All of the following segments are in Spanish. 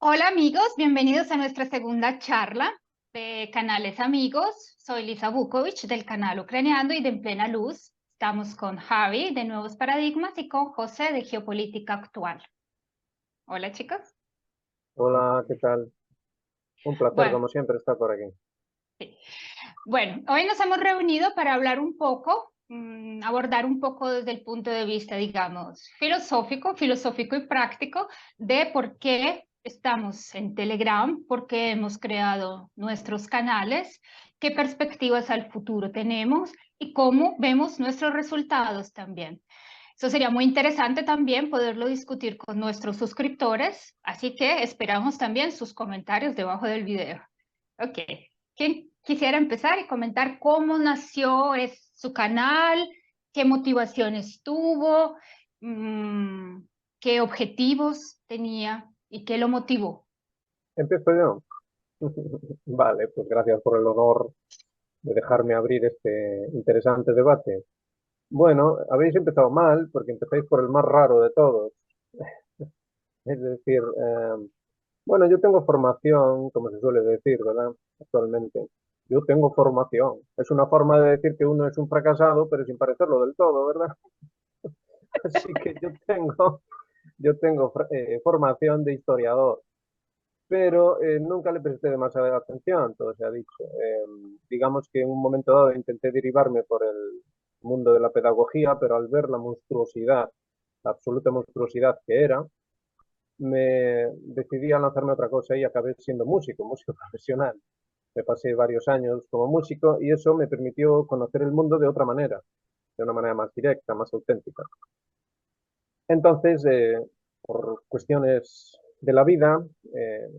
Hola amigos, bienvenidos a nuestra segunda charla de Canales Amigos. Soy Lisa Vukovic del canal Ucraniano y de En Plena Luz. Estamos con Javi de Nuevos Paradigmas y con José de Geopolítica Actual. Hola chicos. Hola, ¿qué tal? Un placer, Bueno, como siempre, estar por aquí. sí. Bueno, hoy nos hemos reunido para hablar un poco, abordar un poco desde el punto de vista, digamos, filosófico y práctico de por qué estamos en Telegram, por qué hemos creado nuestros canales, qué perspectivas al futuro tenemos y cómo vemos nuestros resultados también. Eso sería muy interesante también poderlo discutir con nuestros suscriptores, así que esperamos también sus comentarios debajo del video. Ok. ¿Quién quisiera empezar y comentar cómo nació su canal, qué motivaciones tuvo, mm, qué objetivos tenía y qué lo motivó? ¿Empiezo yo? Vale, pues gracias por el honor de dejarme abrir este interesante debate. Bueno, habéis empezado mal porque empezáis por el más raro de todos. Es decir, bueno, yo tengo formación, como se suele decir, ¿verdad? Actualmente. Yo tengo formación. Es una forma de decir que uno es un fracasado, pero sin parecerlo del todo, ¿verdad? Así que yo tengo formación de historiador. Pero nunca le presté demasiada atención, todo se ha dicho. Digamos que en un momento dado intenté derivarme por el mundo de la pedagogía, pero al ver la monstruosidad, la absoluta monstruosidad que era, me decidí a lanzarme a otra cosa y acabé siendo músico profesional. Me pasé varios años como músico y eso me permitió conocer el mundo de una manera más directa, más auténtica. Entonces, por cuestiones de la vida,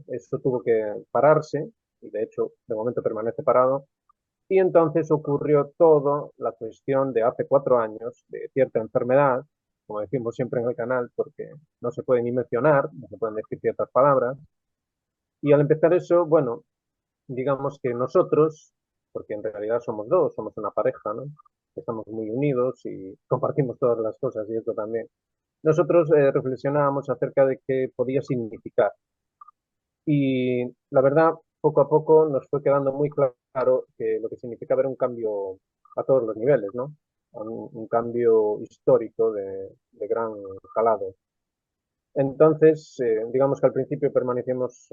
eso tuvo que pararse, y de hecho, de momento permanece parado, y entonces ocurrió todo la cuestión de hace 4 años, de cierta enfermedad, como decimos siempre en el canal, porque no se puede ni mencionar, no se pueden decir ciertas palabras, y al empezar eso, bueno, digamos que nosotros, porque en realidad somos dos, somos una pareja, ¿no? Estamos muy unidos y compartimos todas las cosas y esto también. Nosotros reflexionábamos acerca de qué podía significar y la verdad, poco a poco nos fue quedando muy claro que lo que significaba era un cambio a todos los niveles, ¿no? Un cambio histórico de gran calado. Entonces, digamos que al principio permanecimos,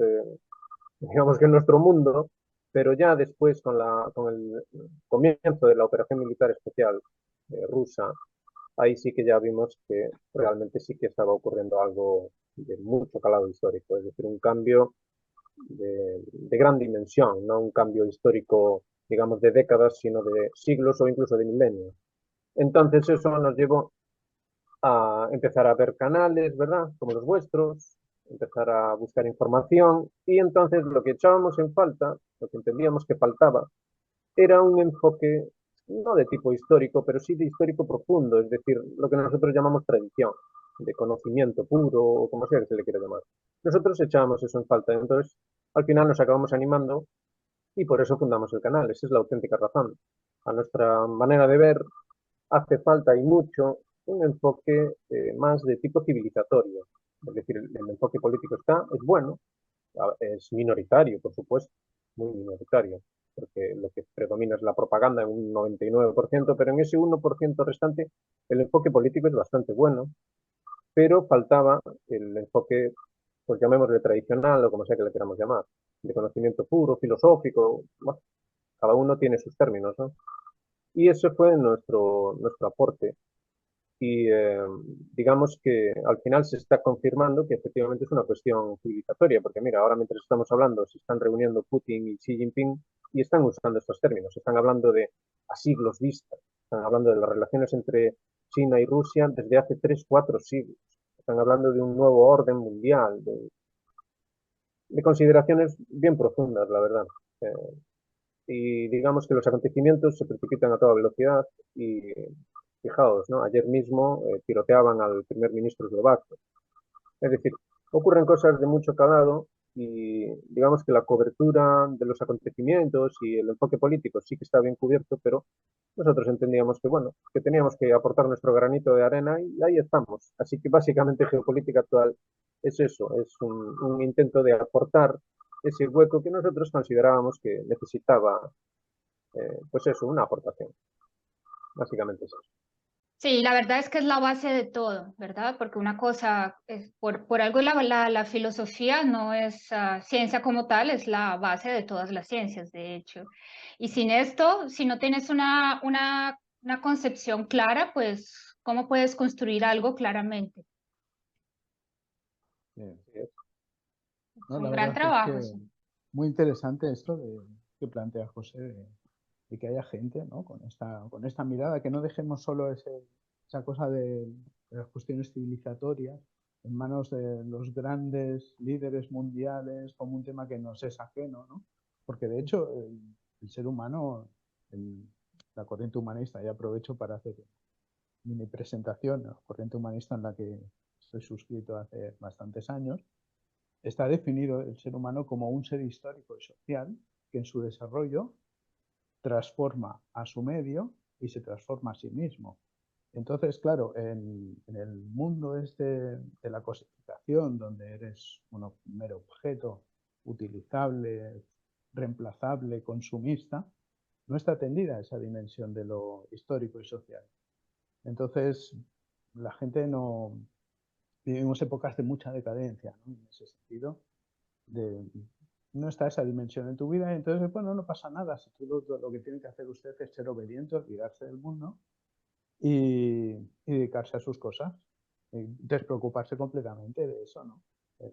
digamos que en nuestro mundo, pero ya después con el comienzo de la operación militar especial rusa, ahí sí que ya vimos que realmente sí que estaba ocurriendo algo de mucho calado histórico, es decir, un cambio de gran dimensión, no un cambio histórico, digamos, de décadas, sino de siglos o incluso de milenios. Entonces eso nos llevó a empezar a ver canales, ¿verdad? Como los vuestros, empezar a buscar información y entonces lo que echábamos en falta, lo que entendíamos que faltaba, era un enfoque no de tipo histórico, pero sí de histórico profundo, es decir, lo que nosotros llamamos tradición, de conocimiento puro, o como sea que se le quiera llamar. Nosotros echábamos eso en falta, entonces al final nos acabamos animando y por eso fundamos el canal, esa es la auténtica razón. A nuestra manera de ver, hace falta y mucho un enfoque más de tipo civilizatorio, es decir, el enfoque político es bueno, es minoritario, por supuesto, muy minoritario, porque lo que predomina es la propaganda en un 99%, pero en ese 1% restante el enfoque político es bastante bueno, pero faltaba el enfoque, pues llamémosle tradicional o como sea que le queramos llamar, de conocimiento puro, filosófico, bueno, cada uno tiene sus términos, ¿no? Y ese fue nuestro aporte y digamos que al final se está confirmando que efectivamente es una cuestión civilizatoria, porque mira, ahora mientras estamos hablando se están reuniendo Putin y Xi Jinping y están usando estos términos, están hablando de a siglos vista, están hablando de las relaciones entre China y Rusia desde hace 3, 4 siglos, están hablando de un nuevo orden mundial, de consideraciones bien profundas, la verdad. Eh, y digamos que los acontecimientos se precipitan a toda velocidad y fijaos, ¿no? Ayer mismo tiroteaban al primer ministro eslovaco. Es decir, ocurren cosas de mucho calado y digamos que la cobertura de los acontecimientos y el enfoque político sí que está bien cubierto, pero nosotros entendíamos que, bueno, que teníamos que aportar nuestro granito de arena y ahí estamos. Así que básicamente geopolítica actual es eso, es un intento de aportar ese hueco que nosotros considerábamos que necesitaba, pues eso, una aportación. Básicamente es eso. Sí, la verdad es que es la base de todo, ¿verdad? Porque una cosa, es, por algo la filosofía no es ciencia como tal, es la base de todas las ciencias, de hecho. Y sin esto, si no tienes una concepción clara, pues, ¿cómo puedes construir algo claramente? Bien. Es No, un la gran verdad es trabajo. que muy interesante esto que plantea José, de que haya gente, ¿no? Con esta mirada, que no dejemos solo esa cosa de las cuestiones civilizatorias en manos de los grandes líderes mundiales como un tema que nos es ajeno, ¿no? Porque de hecho el ser humano, la corriente humanista, y aprovecho para hacer mini presentación, la corriente humanista en la que estoy suscrito hace bastantes años, está definido el ser humano como un ser histórico y social que en su desarrollo transforma a su medio y se transforma a sí mismo. Entonces, claro, en el mundo este de la cosificación, donde eres un mero objeto utilizable, reemplazable, consumista, no está atendida esa dimensión de lo histórico y social. Entonces, la gente no... Vivimos épocas de mucha decadencia, ¿no? En ese sentido, no está esa dimensión en tu vida, y entonces, bueno, no pasa nada. Si tú lo que tiene que hacer usted es ser obediente, olvidarse del mundo y dedicarse a sus cosas, y despreocuparse completamente de eso, ¿no?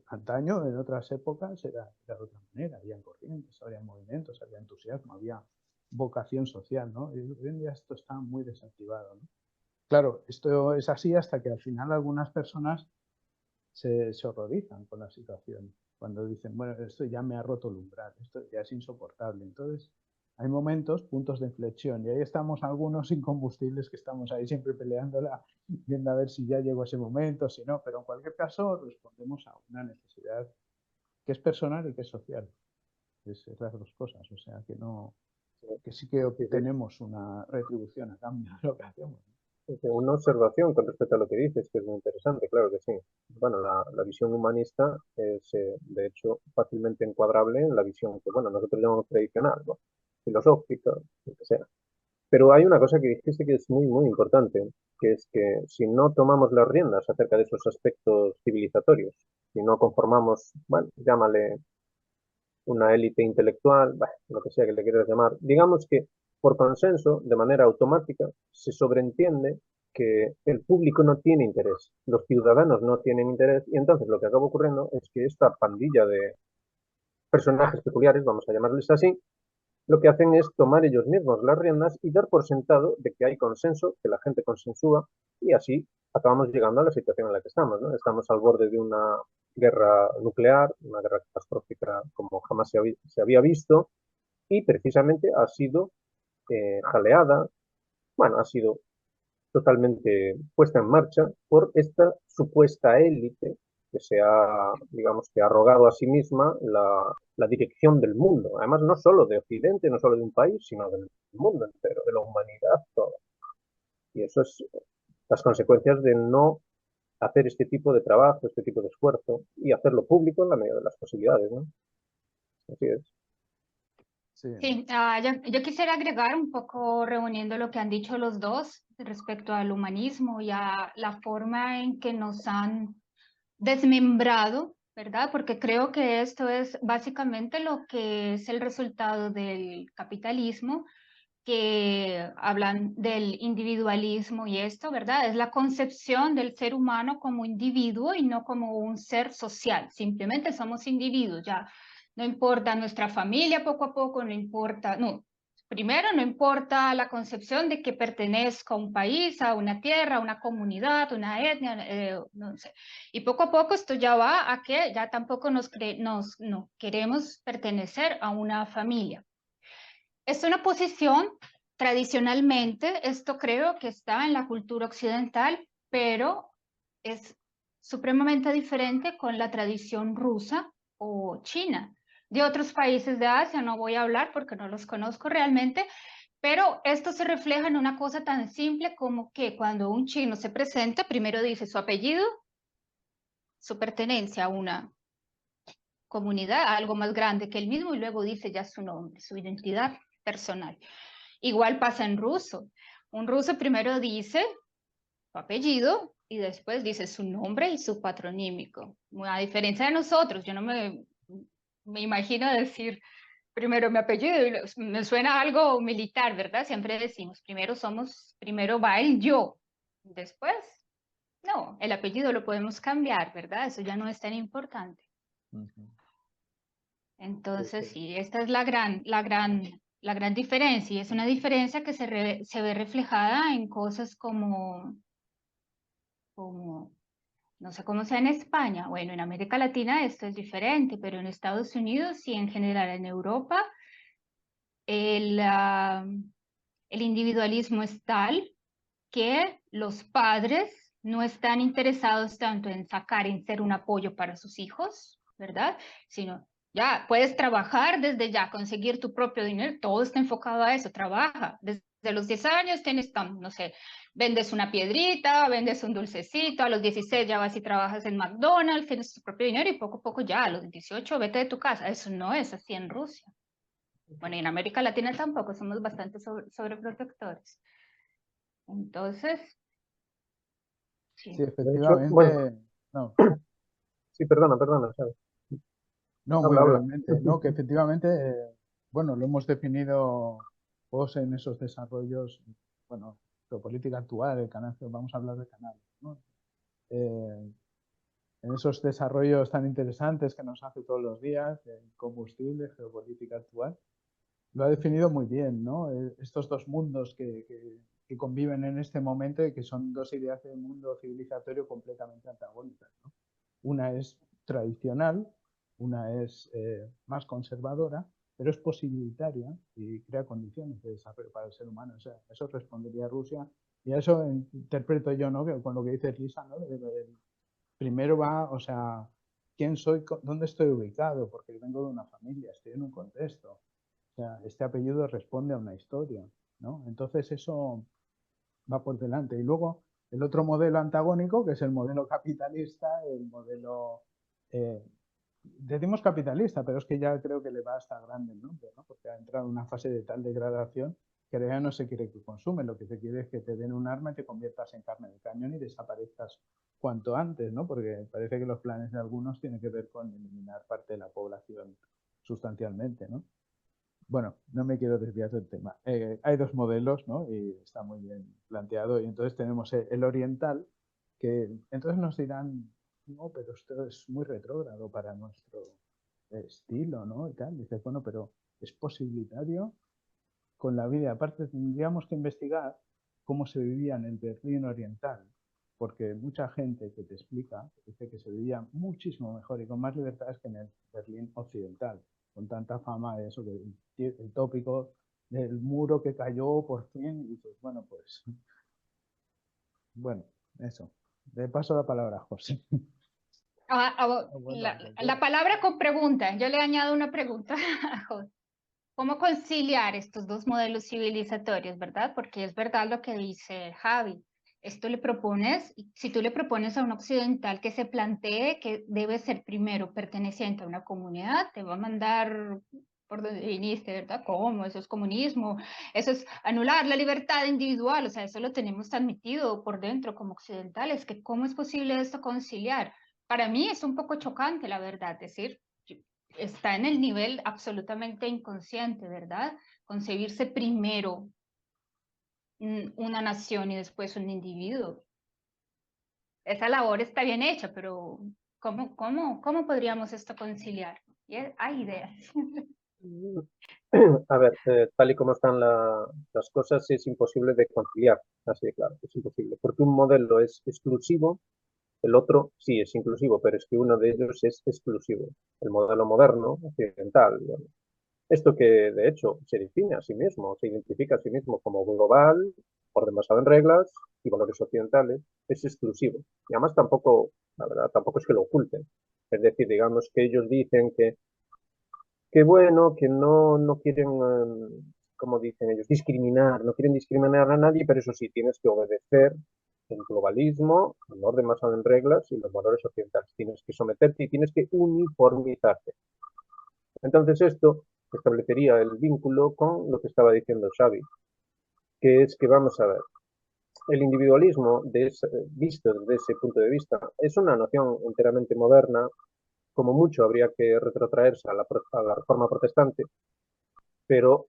Antaño, en otras épocas, era de otra manera. Había corrientes, había movimientos, había entusiasmo, había vocación social, ¿no? Y hoy en día esto está muy desactivado, ¿no? Claro, esto es así hasta que al final algunas personas se horrorizan con la situación. Cuando dicen, bueno, esto ya me ha roto el umbral, esto ya es insoportable. Entonces, hay momentos, puntos de inflexión, y ahí estamos algunos incombustibles que estamos ahí siempre peleándola, viendo a ver si ya llegó ese momento, si no, pero en cualquier caso respondemos a una necesidad que es personal y que es social. Es las dos cosas, o sea que no, que sí que Sí, sí. obtenemos una retribución a cambio de lo que hacemos. Una observación con respecto a lo que dices, que es muy interesante, claro que sí. Bueno, la visión humanista es, de hecho, fácilmente encuadrable en la visión que, bueno, nosotros llamamos tradicional, ¿no? Filosófica, lo que sea. Pero hay una cosa que dijiste que es muy, muy importante, que es que si no tomamos las riendas acerca de esos aspectos civilizatorios, si no conformamos, bueno, llámale una élite intelectual, bah, lo que sea que le quieras llamar, digamos que por consenso, de manera automática, se sobreentiende que el público no tiene interés, los ciudadanos no tienen interés, y entonces lo que acaba ocurriendo es que esta pandilla de personajes peculiares, vamos a llamarles así, lo que hacen es tomar ellos mismos las riendas y dar por sentado de que hay consenso, que la gente consensúa, y así acabamos llegando a la situación en la que estamos, ¿no? Estamos al borde de una guerra nuclear, una guerra catastrófica como jamás se había visto, y precisamente ha sido jaleada, bueno, ha sido totalmente puesta en marcha por esta supuesta élite que se ha, digamos, que ha arrogado a sí misma la dirección del mundo. Además, no solo de Occidente, no solo de un país, sino del mundo entero, de la humanidad toda. Y eso es las consecuencias de no hacer este tipo de trabajo, este tipo de esfuerzo y hacerlo público en la medida de las posibilidades, ¿no? Así es. Sí, Sí, yo quisiera agregar un poco reuniendo lo que han dicho los dos respecto al humanismo y a la forma en que nos han desmembrado, ¿verdad? Porque creo que esto es básicamente lo que es el resultado del capitalismo, que hablan del individualismo y esto, ¿verdad? Es la concepción del ser humano como individuo y no como un ser social. Simplemente somos individuos, ya no importa nuestra familia poco a poco, no importa, no. Primero, no importa la concepción de que pertenezco a un país, a una tierra, a una comunidad, una etnia, no sé. Y poco a poco esto ya va a que ya tampoco no queremos pertenecer a una familia. Es una posición, tradicionalmente, esto creo que está en la cultura occidental, pero es supremamente diferente con la tradición rusa, o China. De otros países de Asia no voy a hablar porque no los conozco realmente, pero esto se refleja en una cosa tan simple como que cuando un chino se presenta, primero dice su apellido, su pertenencia a una comunidad, a algo más grande que él mismo, y luego dice ya su nombre, su identidad personal. Igual pasa en ruso. Un ruso primero dice su apellido y después dice su nombre y su patronímico. A diferencia de nosotros, yo no me imagino decir primero mi apellido, y me suena algo militar, ¿verdad? Siempre decimos, primero va el yo, después, no, el apellido lo podemos cambiar, ¿verdad? Eso ya no es tan importante. Entonces, sí, esta es la gran diferencia, y es una diferencia que se ve reflejada en cosas como, no sé cómo sea en España, bueno, en América Latina esto es diferente, pero en Estados Unidos y en general en Europa, el, el individualismo es tal que los padres no están interesados tanto en sacar, en ser un apoyo para sus hijos, ¿verdad? Sino ya puedes trabajar desde ya, conseguir tu propio dinero, todo está enfocado a eso, trabaja. Desde los 10 años tienes, no sé, vendes una piedrita, vendes un dulcecito, a los 16 ya vas y trabajas en McDonald's, tienes tu propio dinero y poco a poco ya, a los 18 vete de tu casa. Eso no es así en Rusia. Bueno, y en América Latina tampoco, somos bastante sobreprotectores. Entonces, Sí, sí. De hecho, bueno, efectivamente. No, sí, perdona, ¿sabes? no, muy Habla, habla. brevemente. No, que efectivamente, bueno, lo hemos definido pues, en esos desarrollos, bueno, geopolítica actual, el canal, vamos a hablar de canales, ¿no? En esos desarrollos tan interesantes que nos hace todos los días, el combustible, geopolítica actual, lo ha definido muy bien, ¿no? Estos dos mundos que conviven en este momento y que son dos ideas de mundo civilizatorio completamente antagónicas, ¿no? Una es tradicional, una es más conservadora, pero es posibilitaria y crea condiciones de desarrollo para el ser humano. O sea, eso respondería Rusia y a eso interpreto yo, ¿no? Que con lo que dice Lisa, ¿no? Primero va, o sea, quién soy, dónde estoy ubicado, porque vengo de una familia, estoy en un contexto. O sea, este apellido responde a una historia, ¿no? Entonces eso va por delante. Y luego el otro modelo antagónico, que es el modelo capitalista, el modelo, eh, decimos capitalista, pero es que ya creo que le va hasta grande el nombre, ¿no? Porque ha entrado en una fase de tal degradación que ya no se quiere que consume, lo que se quiere es que te den un arma y te conviertas en carne de cañón y desaparezcas cuanto antes, ¿no? Porque parece que los planes de algunos tienen que ver con eliminar parte de la población sustancialmente, ¿no? Bueno, no me quiero desviar del tema. Hay dos modelos, ¿no? Y está muy bien planteado. Y entonces tenemos el oriental, que entonces nos dirán, no, pero esto es muy retrógrado para nuestro estilo, ¿no? Y tal. Dices, bueno, pero es posibilitario con la vida. Aparte, tendríamos que investigar cómo se vivía en el Berlín oriental, porque mucha gente que te explica dice que se vivía muchísimo mejor y con más libertades que en el Berlín occidental, con tanta fama de eso, el tópico del muro que cayó por fin, y dices, bueno, pues, bueno, eso. Le paso la palabra a José. Bueno, La palabra con pregunta, yo le añado una pregunta. ¿Cómo conciliar estos dos modelos civilizatorios, verdad? Porque es verdad lo que dice Javi. Esto le propones, si tú le propones a un occidental que se plantee que debe ser primero perteneciente a una comunidad, te va a mandar por donde viniste, ¿verdad? ¿Cómo? Eso es comunismo, eso es anular la libertad individual, o sea, eso lo tenemos transmitido por dentro como occidentales, que cómo es posible esto conciliar. Para mí es un poco chocante, la verdad, decir, está en el nivel absolutamente inconsciente, ¿verdad? Concebirse primero una nación y después un individuo. Esa labor está bien hecha, pero ¿cómo podríamos esto conciliar? Hay ideas. A ver, tal y como están las cosas, es imposible de conciliar. Así de claro, es imposible. Porque un modelo es exclusivo, el otro sí es inclusivo, pero es que uno de ellos es exclusivo. El modelo moderno, occidental. Bueno, esto que de hecho se define a sí mismo, se identifica a sí mismo como global, orden basado en reglas y valores occidentales, es exclusivo. Y además tampoco, la verdad, tampoco es que lo oculte. Es decir, digamos que ellos dicen que bueno, que no quieren, como dicen ellos, discriminar, no quieren discriminar a nadie, pero eso sí, tienes que obedecer el globalismo, el orden basado en reglas y los valores occidentales. Tienes que someterte y tienes que uniformizarte. Entonces esto establecería el vínculo con lo que estaba diciendo Xavi, que es que vamos a ver, el individualismo visto desde ese punto de vista es una noción enteramente moderna, como mucho habría que retrotraerse a la reforma protestante, pero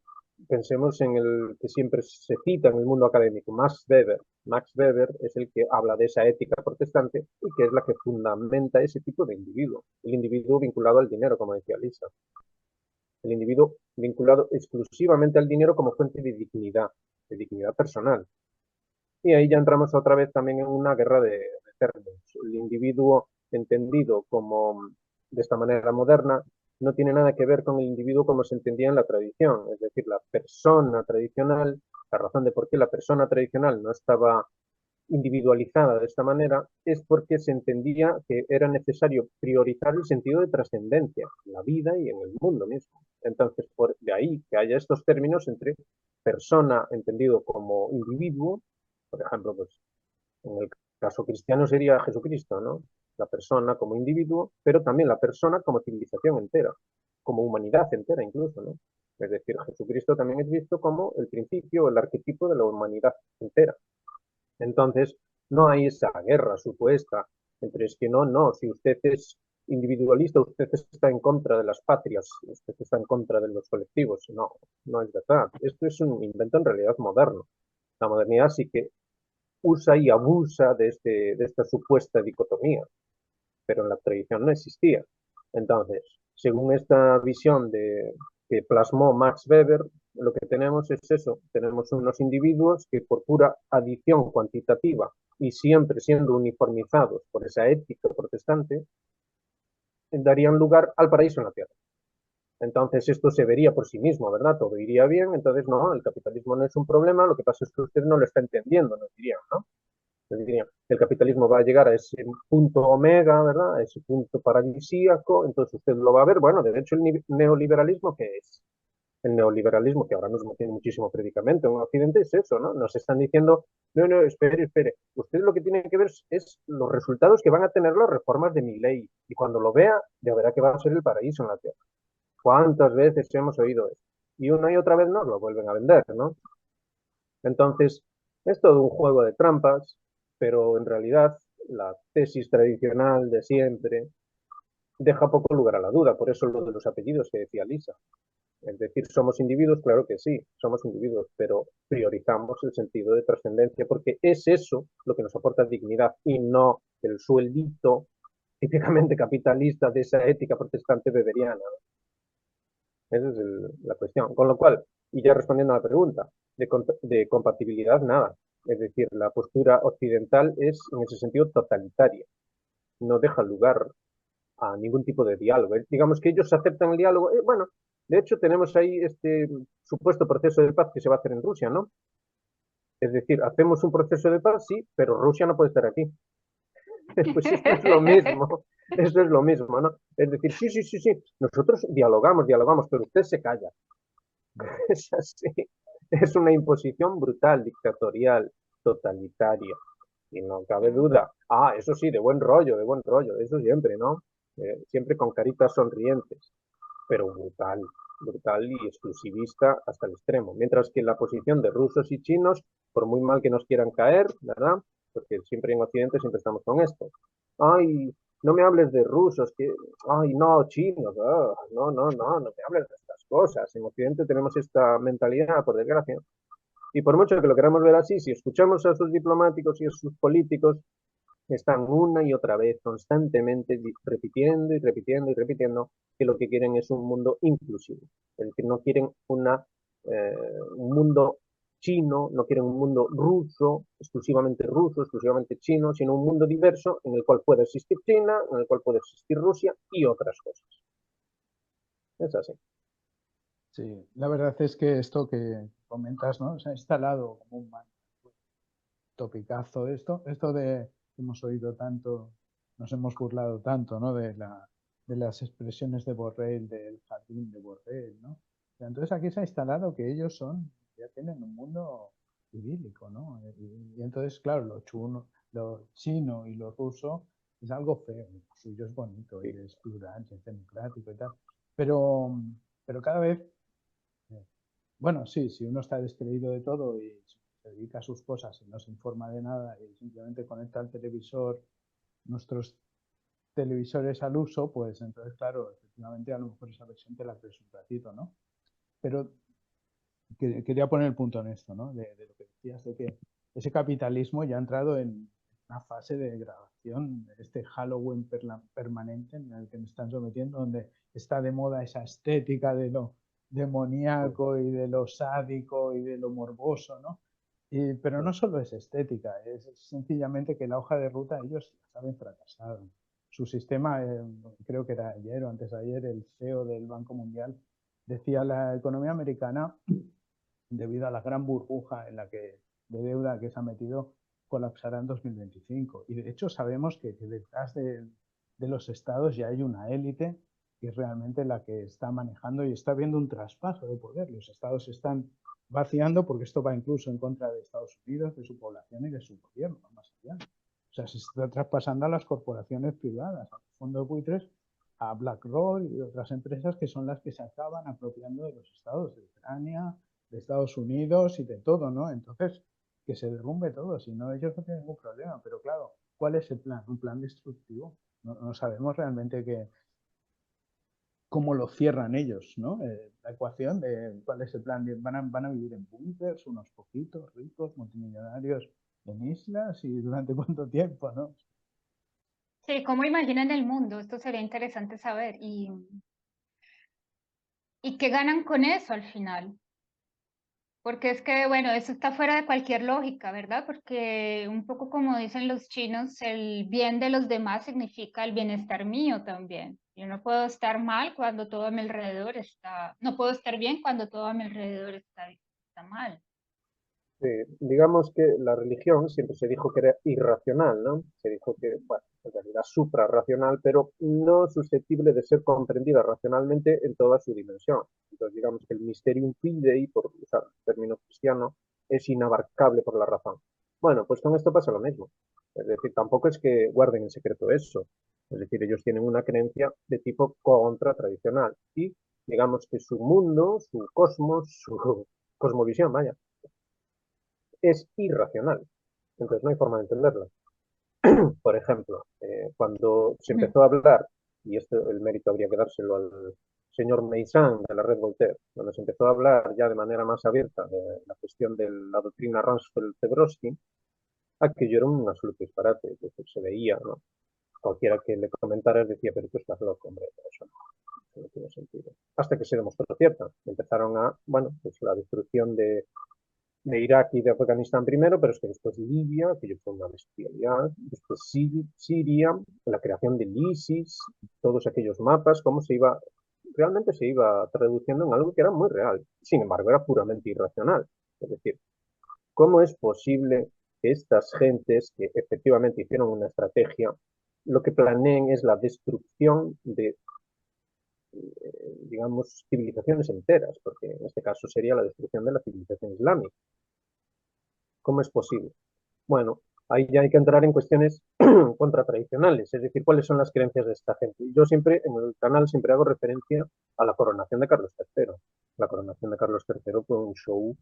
pensemos en el que siempre se cita en el mundo académico, Max Weber. Max Weber es el que habla de esa ética protestante y que es la que fundamenta ese tipo de individuo, el individuo vinculado al dinero, como decía Lisa, el individuo vinculado exclusivamente al dinero como fuente de dignidad personal. Y ahí ya entramos otra vez también en una guerra de términos. El individuo entendido como de esta manera moderna no tiene nada que ver con el individuo como se entendía en la tradición, es decir, la persona tradicional, la razón de por qué la persona tradicional no estaba individualizada de esta manera es porque se entendía que era necesario priorizar el sentido de trascendencia en la vida y en el mundo mismo. Entonces, de ahí que haya estos términos entre persona entendido como individuo, por ejemplo, pues en el caso cristiano sería Jesucristo, ¿no? La persona como individuo, pero también la persona como civilización entera, como humanidad entera incluso, ¿no? Es decir, Jesucristo también es visto como el principio, el arquetipo de la humanidad entera. Entonces, no hay esa guerra supuesta entre es que no, si usted es individualista, usted está en contra de las patrias, usted está en contra de los colectivos. No, no es verdad. Esto es un invento en realidad moderno. La modernidad sí que usa y abusa de esta supuesta dicotomía, pero en la tradición no existía. Entonces, según esta visión que plasmó Max Weber, lo que tenemos es eso, tenemos unos individuos que por pura adición cuantitativa y siempre siendo uniformizados por esa ética protestante, darían lugar al paraíso en la tierra. Entonces esto se vería por sí mismo, ¿verdad? Todo iría bien, entonces no, el capitalismo no es un problema, lo que pasa es que usted no lo está entendiendo, nos dirían, ¿no? El capitalismo va a llegar a ese punto omega, ¿verdad? A ese punto paradisíaco, entonces usted lo va a ver. Bueno, de hecho, el neoliberalismo, ¿qué es? El neoliberalismo, que ahora mismo tiene muchísimo predicamento en Occidente, es eso, ¿no? Nos están diciendo, no, espere. Usted lo que tiene que ver es los resultados que van a tener las reformas de mi ley. Y cuando lo vea, ya verá que va a ser el paraíso en la tierra. ¿Cuántas veces hemos oído eso? Y una y otra vez nos lo vuelven a vender, ¿no? Entonces, es todo un juego de trampas, pero en realidad la tesis tradicional de siempre deja poco lugar a la duda, por eso lo de los apellidos que decía Lisa. Es decir, somos individuos, claro que sí, somos individuos, pero priorizamos el sentido de trascendencia porque es eso lo que nos aporta dignidad y no el sueldito típicamente capitalista de esa ética protestante beberiana. Esa es la cuestión. Con lo cual, y ya respondiendo a la pregunta, de compatibilidad nada. Es decir, la postura occidental es en ese sentido totalitaria. No deja lugar a ningún tipo de diálogo. Digamos que ellos aceptan el diálogo. Bueno, de hecho tenemos ahí este supuesto proceso de paz que se va a hacer en Rusia, ¿no? Es decir, hacemos un proceso de paz, sí, pero Rusia no puede estar aquí. Pues esto es lo mismo, eso es lo mismo, ¿no? Es decir, sí, nosotros dialogamos, pero usted se calla. Es así. Es una imposición brutal, dictatorial, totalitaria. Y no cabe duda. Ah, eso sí, de buen rollo, eso siempre, ¿no? Siempre con caritas sonrientes, pero brutal y exclusivista hasta el extremo. Mientras que la posición de rusos y chinos, por muy mal que nos quieran caer, ¿verdad? Porque siempre en Occidente siempre estamos con esto. Ay, no me hables de rusos, que, ay, no, chinos, no me hables de estas cosas. En Occidente tenemos esta mentalidad, por desgracia. Y por mucho que lo queramos ver así, si escuchamos a sus diplomáticos y a sus políticos, están una y otra vez constantemente repitiendo que lo que quieren es un mundo inclusivo. Es decir, no quieren un mundo chino, no quieren un mundo ruso, exclusivamente chino, sino un mundo diverso en el cual puede existir China, en el cual puede existir Rusia y otras cosas. Es así. Sí, la verdad es que esto que comentas, ¿no? Se ha instalado como un topicazo esto de que hemos oído tanto nos hemos burlado tanto, ¿no? De las expresiones de Borrell, del jardín de Borrell, ¿no? Entonces aquí se ha instalado que ellos ya tienen un mundo idílico, ¿no? Y entonces, claro, lo chino y lo ruso es algo feo, lo suyo es bonito y es plural, y es democrático y tal. Pero cada vez, bueno, sí, si uno está descreído de todo y se dedica a sus cosas y no se informa de nada y simplemente conecta al televisor, nuestros televisores al uso, pues entonces, claro, efectivamente a lo mejor esa versión te la crees un ratito, ¿no? Pero quería poner el punto en esto, ¿no? De lo que decías, de que ese capitalismo ya ha entrado en una fase de degradación, este Halloween permanente en el que nos están sometiendo, donde está de moda esa estética de lo demoníaco y de lo sádico y de lo morboso, ¿no? Pero no solo es estética, es sencillamente que la hoja de ruta ellos la saben fracasar. Su sistema, creo que era ayer o antes de ayer, el CEO del Banco Mundial decía la economía americana, debido a la gran burbuja de deuda que se ha metido, colapsará en 2025. Y de hecho sabemos que detrás de los estados ya hay una élite que es realmente la que está manejando y está viendo un traspaso de poder. Los estados se están vaciando porque esto va incluso en contra de Estados Unidos, de su población y de su gobierno, más allá. O sea, se está traspasando a las corporaciones privadas, a los fondos buitres, a BlackRock y otras empresas que son las que se acaban apropiando de los estados de Ucrania, de Estados Unidos y de todo, ¿no? Entonces, que se derrumbe todo, si no, ellos no tienen ningún problema. Pero claro, ¿cuál es el plan? Un plan destructivo. No sabemos realmente cómo lo cierran ellos, ¿no? La ecuación de cuál es el plan. Van a vivir en búnkers, unos poquitos ricos, multimillonarios en islas y durante cuánto tiempo, ¿no? Sí, ¿cómo imaginan el mundo? Esto sería interesante saber. ¿Y qué ganan con eso al final? Porque es que, bueno, eso está fuera de cualquier lógica, ¿verdad? Porque un poco como dicen los chinos, el bien de los demás significa el bienestar mío también. Yo no puedo estar mal cuando todo a mi alrededor no puedo estar bien cuando todo a mi alrededor está mal. Digamos que la religión siempre se dijo que era irracional, ¿no? Se dijo que, bueno, en realidad suprarracional, pero no susceptible de ser comprendida racionalmente en toda su dimensión. Entonces, digamos que el mysterium fidei, por usar el término cristiano, es inabarcable por la razón. Bueno, pues con esto pasa lo mismo. Es decir, tampoco es que guarden en secreto eso. Es decir, ellos tienen una creencia de tipo contratradicional y digamos que su mundo, su cosmos, su cosmovisión, vaya, es irracional. Entonces no hay forma de entenderla. Por ejemplo, cuando se empezó a hablar, y esto el mérito habría que dárselo al señor Meissan de la Red Voltaire, donde se empezó a hablar ya de manera más abierta de la cuestión de la doctrina Rumsfeld-Zebrowski, aquello era un absoluto disparate, es decir, se veía, ¿no? Cualquiera que le comentara decía, pero tú estás loco, hombre, eso no tiene sentido. Hasta que se demostró cierta. Empezaron bueno, pues la destrucción de Irak y de Afganistán primero, pero es que después Libia, que fue una bestialidad, después Siria, la creación del ISIS, todos aquellos mapas, cómo realmente se iba traduciendo en algo que era muy real. Sin embargo, era puramente irracional. Es decir, ¿cómo es posible que estas gentes que efectivamente hicieron una estrategia, lo que planeen es la destrucción de, digamos, civilizaciones enteras? Porque en este caso sería la destrucción de la civilización islámica. ¿Cómo es posible? Bueno, ahí ya hay que entrar en cuestiones contratradicionales, es decir, cuáles son las creencias de esta gente. Yo siempre, en el canal, siempre hago referencia a la coronación de Carlos III. La coronación de Carlos III fue un show,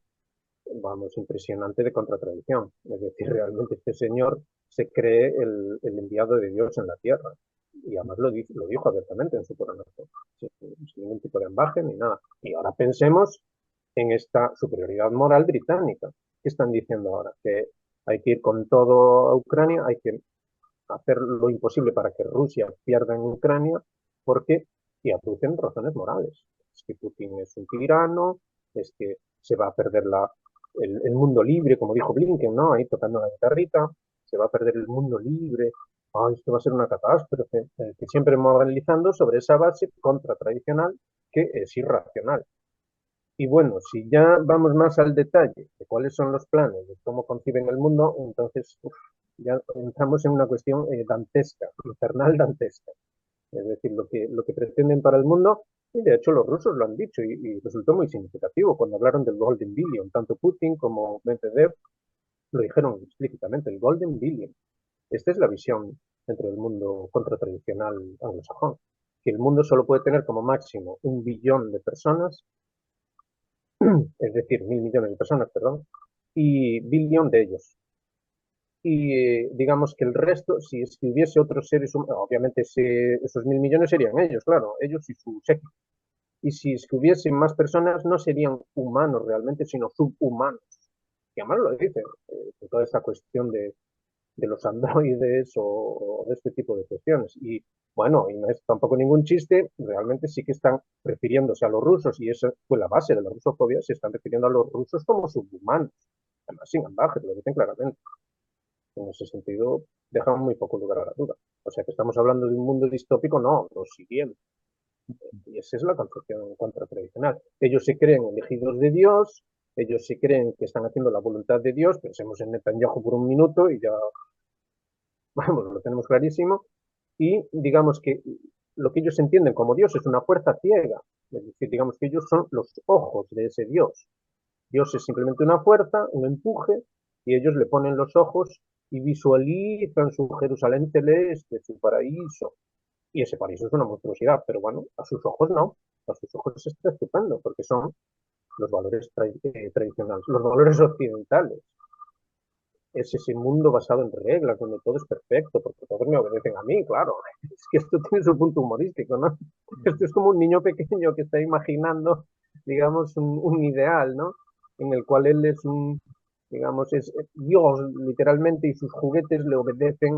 vamos, impresionante de contratradición. Es decir, realmente este señor se cree el enviado de Dios en la tierra. Y además lo dijo abiertamente en su coronación, sin ningún tipo de ambaje ni nada. Y ahora pensemos en esta superioridad moral británica. ¿Qué están diciendo ahora? Que hay que ir con todo a Ucrania, hay que hacer lo imposible para que Rusia pierda en Ucrania, porque y aducen razones morales. Es que Putin es un tirano, es que se va a perder el mundo libre, como dijo Blinken, ¿no? Ahí tocando la guitarrita, se va a perder el mundo libre, esto va a ser una catástrofe, que siempre moralizando sobre esa base contratradicional que es irracional. Y bueno, si ya vamos más al detalle de cuáles son los planes, de cómo conciben el mundo, entonces ya entramos en una cuestión dantesca, infernal dantesca. Es decir, lo que pretenden para el mundo, y de hecho los rusos lo han dicho y resultó muy significativo cuando hablaron del Golden Billion. Tanto Putin como Medvedev lo dijeron explícitamente, el Golden Billion. Esta es la visión dentro del mundo contratradicional anglosajón, que el mundo solo puede tener como máximo 1 billón de personas, es decir, 1.000 millones de personas, perdón, y billón de ellos. Y digamos que el resto, si es que hubiese otros seres humanos, obviamente esos 1.000 millones serían ellos, claro, ellos y su séquito. Y si es que hubiesen más personas, no serían humanos realmente, sino subhumanos. Y además lo dicen, toda esta cuestión de los androides o de este tipo de cuestiones. Y bueno, y no es tampoco ningún chiste, realmente sí que están refiriéndose a los rusos, y esa fue la base de la rusofobia, se están refiriendo a los rusos como subhumanos. Además, sin ambajes, lo dicen claramente. En ese sentido, dejan muy poco lugar a la duda. O sea que estamos hablando de un mundo distópico, no, lo siguiente. Y esa es la concepción contratradicional. Ellos se creen elegidos de Dios, ellos se creen que están haciendo la voluntad de Dios, pensemos en Netanyahu por un minuto y ya, vamos, lo tenemos clarísimo, y digamos que lo que ellos entienden como Dios es una fuerza ciega, es decir, digamos que ellos son los ojos de ese Dios. Dios es simplemente una fuerza, un empuje, y ellos le ponen los ojos y visualizan su Jerusalén celeste, su paraíso, y ese paraíso es una monstruosidad, pero bueno, a sus ojos no, a sus ojos está estupendo, porque son los valores tradicionales, los valores occidentales. Es ese mundo basado en reglas, donde todo es perfecto, porque todos me obedecen a mí, claro. Es que esto tiene su punto humorístico, ¿no? Esto es como un niño pequeño que está imaginando, digamos, un ideal, ¿no? En el cual él es digamos, es Dios, literalmente, y sus juguetes le obedecen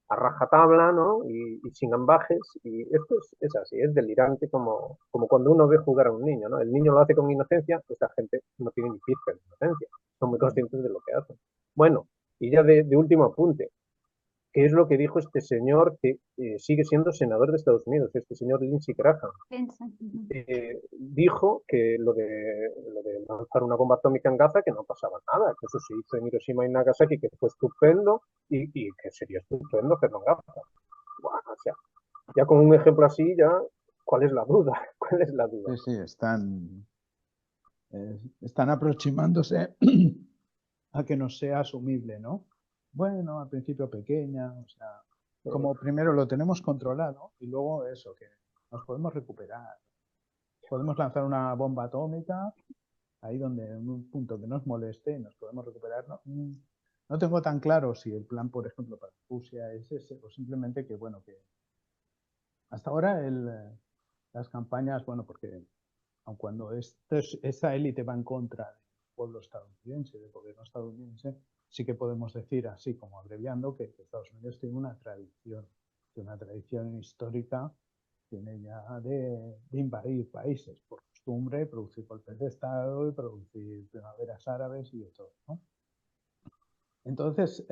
a rajatabla, ¿no? Y sin ambajes, y esto es así, es delirante como cuando uno ve jugar a un niño, ¿no? El niño lo hace con inocencia, esta gente no tiene ni pizca de inocencia, son muy conscientes de lo que hacen. Bueno, y ya de último apunte, ¿qué es lo que dijo este señor que sigue siendo senador de Estados Unidos, este señor Lindsey Graham? Dijo que lo de lanzar una bomba atómica en Gaza, que no pasaba nada, que eso se hizo en Hiroshima y Nagasaki, que fue estupendo y que sería estupendo hacerlo en Gaza. Bueno, o sea, ya con un ejemplo así, ya, ¿cuál es la duda? ¿Cuál es la duda? Sí, sí, están aproximándose a que nos sea asumible, ¿no? Bueno, al principio pequeña, o sea, como primero lo tenemos controlado y luego eso, que nos podemos recuperar. Podemos lanzar una bomba atómica ahí donde en un punto que nos moleste y nos podemos recuperar. No tengo tan claro si el plan, por ejemplo, para Rusia es ese o simplemente que, bueno, que hasta ahora las campañas, bueno, porque aun cuando esta élite va en contra del pueblo estadounidense, del gobierno estadounidense, sí que podemos decir, así como abreviando, que Estados Unidos tiene una tradición histórica, tiene ya de invadir países por costumbre, producir golpes de Estado y producir primaveras árabes y de todo, ¿no? Entonces,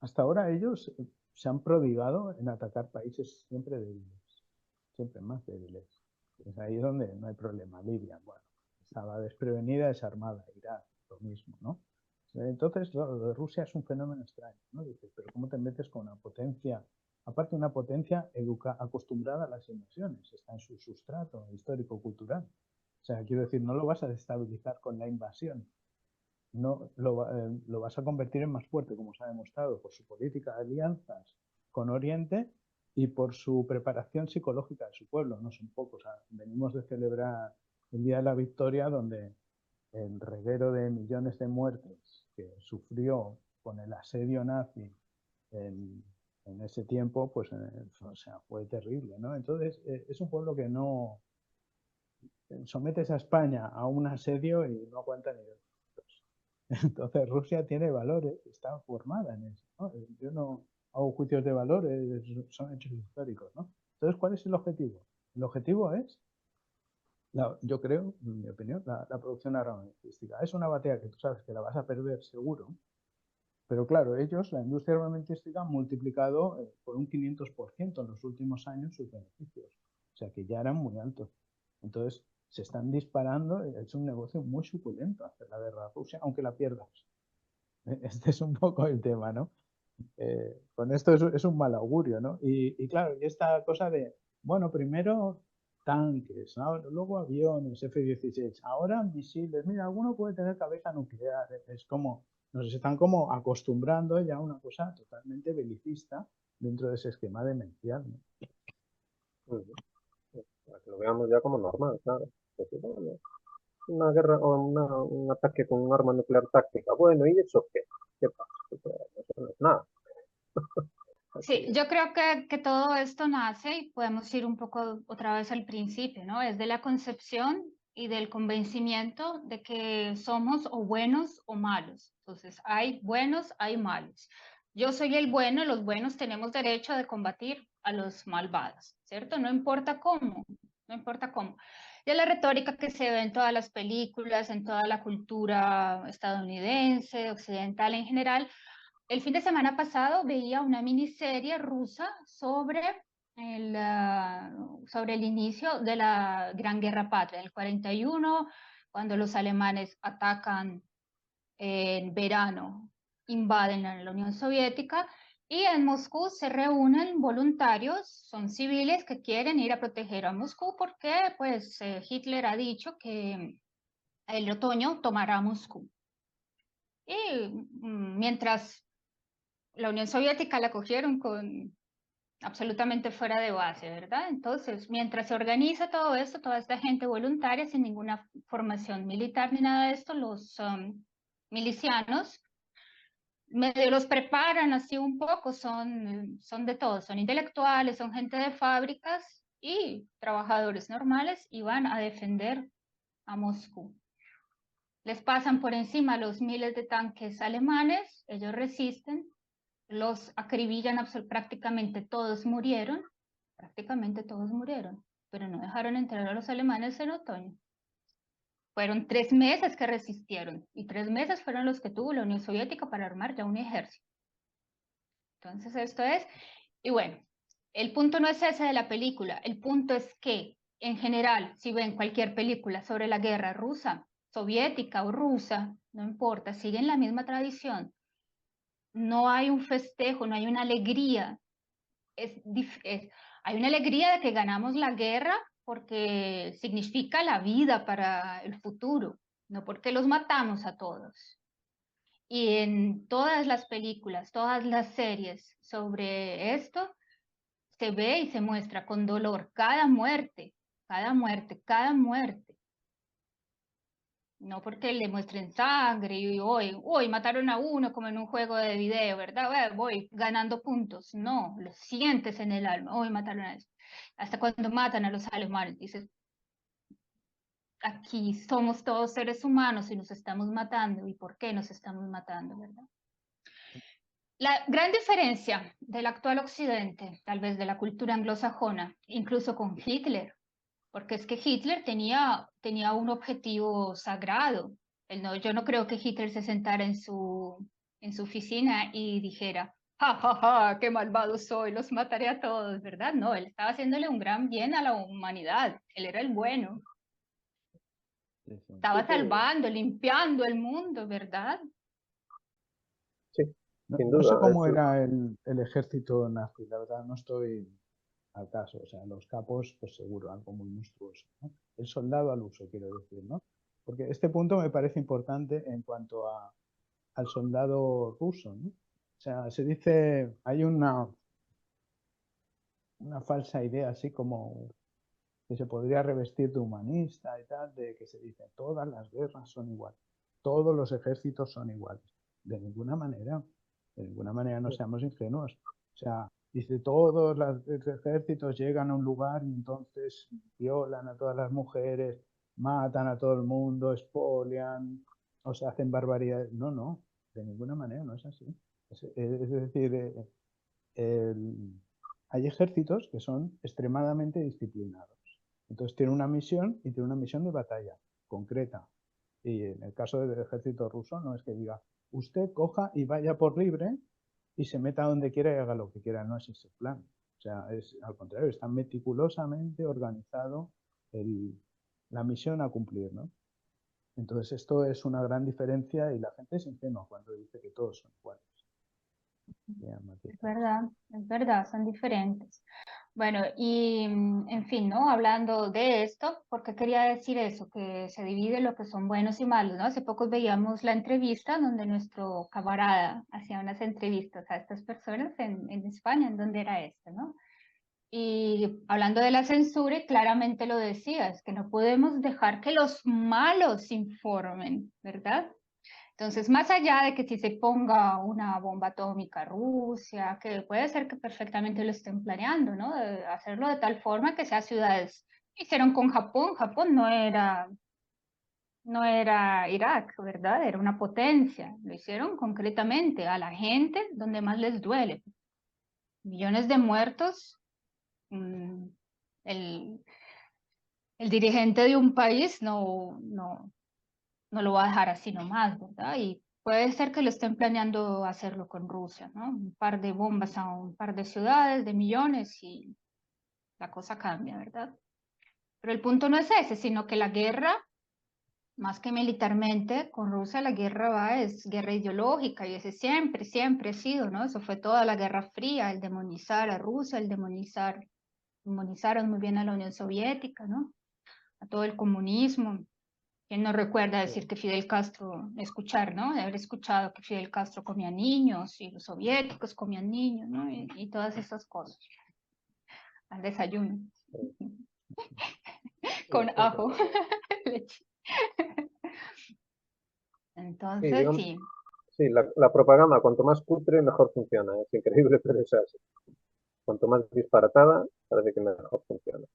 hasta ahora ellos se han prodigado en atacar países siempre débiles, siempre más débiles. Es ahí donde no hay problema. Libia, bueno, estaba desprevenida, desarmada. Irak, lo mismo, ¿no? Entonces, lo de Rusia es un fenómeno extraño, ¿no? Dices, pero ¿cómo te metes con una potencia? Aparte, una potencia acostumbrada a las invasiones, está en su sustrato histórico-cultural. O sea, quiero decir, no lo vas a destabilizar con la invasión, no lo vas a convertir en más fuerte, como se ha demostrado, por su política de alianzas con Oriente y por su preparación psicológica de su pueblo. No son pocos. Venimos de celebrar el Día de la Victoria, donde el reguero de millones de muertes que sufrió con el asedio nazi en ese tiempo, pues o sea, fue terrible, ¿no? Entonces, es un pueblo que no sometes a España a un asedio y no aguanta ni dos. Entonces Rusia tiene valores, está formada en eso, ¿no? Yo no hago juicios de valores, son hechos históricos, ¿no? Entonces, ¿cuál es el objetivo? El objetivo es, yo creo, en mi opinión, la producción armamentística. Es una batalla que tú sabes que la vas a perder seguro, pero claro, ellos, la industria armamentística, han multiplicado por un 500% en los últimos años sus beneficios. O sea que ya eran muy altos. Entonces, se están disparando, es un negocio muy suculento hacer la guerra a Rusia, aunque la pierdas. Este es un poco el tema, ¿no? Con esto es un mal augurio, ¿no? Y claro, y esta cosa de, bueno, primero tanques, ¿no? Luego aviones, F-16, ahora misiles, mira, alguno puede tener cabeza nuclear, es como, nos están como acostumbrando ya a una cosa totalmente belicista dentro de ese esquema demencial, ¿no? Ujú. Para que lo veamos ya como normal, claro. Pues, bueno, una guerra o un ataque con un arma nuclear táctica. Bueno, ¿y eso qué? ¿Qué pasa? Pues, eso no es nada. Sí, Así, yo creo que todo esto nace y podemos ir un poco otra vez al principio, ¿no? Es de la concepción y del convencimiento de que somos o buenos o malos. Entonces, hay buenos, hay malos. Yo soy el bueno y los buenos tenemos derecho de combatir a los malvados, ¿cierto? No importa cómo, no importa cómo. Y es la retórica que se ve en todas las películas, en toda la cultura estadounidense, occidental en general. El fin de semana pasado veía una miniserie rusa sobre el inicio de la Gran Guerra Patria, en el 41, cuando los alemanes atacan en verano, invaden la Unión Soviética y en Moscú se reúnen voluntarios, son civiles que quieren ir a proteger a Moscú porque pues, Hitler ha dicho que el otoño tomará Moscú. Y mientras la Unión Soviética la cogieron con absolutamente fuera de base, ¿verdad? Entonces, mientras se organiza todo esto, toda esta gente voluntaria, sin ninguna formación militar ni nada de esto, los milicianos medio los preparan así un poco, son de todo, son intelectuales, son gente de fábricas y trabajadores normales y van a defender a Moscú. Les pasan por encima los miles de tanques alemanes, ellos resisten, los acribillan, prácticamente todos murieron, pero no dejaron entrar a los alemanes en otoño. Fueron 3 meses que resistieron y 3 meses fueron los que tuvo la Unión Soviética para armar ya un ejército. Entonces esto es, y bueno, el punto no es ese de la película, el punto es que en general, si ven cualquier película sobre la guerra rusa, soviética o rusa, no importa, siguen la misma tradición. No hay un festejo, no hay una alegría. Hay una alegría de que ganamos la guerra porque significa la vida para el futuro, no porque los matamos a todos. Y en todas las películas, todas las series sobre esto, se ve y se muestra con dolor cada muerte, cada muerte, cada muerte. No porque le muestren sangre y hoy mataron a uno como en un juego de video, ¿verdad? Voy ganando puntos. No, lo sientes en el alma. Hoy mataron a eso. Hasta cuando matan a los alemanes, dices, aquí somos todos seres humanos y nos estamos matando. ¿Y por qué nos estamos matando, verdad? La gran diferencia del actual occidente, tal vez de la cultura anglosajona, incluso con Hitler, porque es que Hitler tenía un objetivo sagrado. Yo no creo que Hitler se sentara en su oficina y dijera, ja, ja, ja, qué malvado soy, los mataré a todos, ¿verdad? No, él estaba haciéndole un gran bien a la humanidad, él era el bueno, Sí, sí. sí, estaba salvando, limpiando el mundo, ¿verdad? sí, No, sin no sé duda. cómo era el ejército nazi, la verdad no estoy al caso. O sea, los capos, pues seguro, algo muy monstruoso, ¿no? El soldado al uso, quiero decir, ¿no? Porque este punto me parece importante en cuanto al soldado ruso, ¿no? O sea, se dice, hay una falsa idea así como que se podría revestir de humanista y tal, de que se dice, todas las guerras son iguales, todos los ejércitos son iguales. De ninguna manera no seamos ingenuos. O sea, dice, todos los ejércitos llegan a un lugar y entonces violan a todas las mujeres, matan a todo el mundo, expolian, o se hacen barbaridades. No, no, de ninguna manera no es así. Es decir, el- hay ejércitos que son extremadamente disciplinados. Entonces tiene una misión y tiene una misión de batalla concreta. Y en el caso del ejército ruso no es que diga, usted coja y vaya por libre y se meta donde quiera y haga lo que quiera. No es ese plan. O sea, es al contrario, está meticulosamente organizado la misión a cumplir, ¿no? Entonces esto es una gran diferencia y la gente es ingenua cuando dice que todos son iguales. Es verdad, son diferentes. Bueno, y en fin, ¿no? Hablando de esto, ¿por qué quería decir eso? Que se divide lo que son buenos y malos, ¿no? Hace poco veíamos la entrevista donde nuestro camarada hacía unas entrevistas a estas personas en España, en donde era esto, ¿no? Y hablando de la censura, y claramente lo decía, es que no podemos dejar que los malos informen, ¿verdad? Entonces, más allá de que si se ponga una bomba atómica a Rusia, que puede ser que perfectamente lo estén planeando, ¿no? De hacerlo de tal forma que sea ciudades. Hicieron con Japón, Japón no era Irak, ¿verdad? Era una potencia. Lo hicieron concretamente a la gente donde más les duele. Millones de muertos. El, el dirigente de un país no lo va a dejar así nomás, ¿verdad? Y puede ser que lo estén planeando hacerlo con Rusia, ¿no? Un par de bombas a un par de ciudades, de millones, y la cosa cambia, ¿verdad? Pero el punto no es ese, sino que la guerra, más que militarmente, con Rusia la guerra es guerra ideológica, y ese siempre, siempre ha sido, ¿no? Eso fue toda la Guerra Fría, el demonizar a Rusia, demonizaron muy bien a la Unión Soviética, ¿no? A todo el comunismo. ¿Quién no recuerda decir que Fidel Castro, escuchar, ¿no? De haber escuchado que Fidel Castro comía niños y los soviéticos comían niños, ¿no? Y todas esas cosas. Al desayuno. Con ajo. Leche. Sí, Entonces, digamos, sí. sí, la propaganda, cuanto más cutre, mejor funciona. Es increíble, pero es así. Cuanto más disparatada, parece que mejor funciona.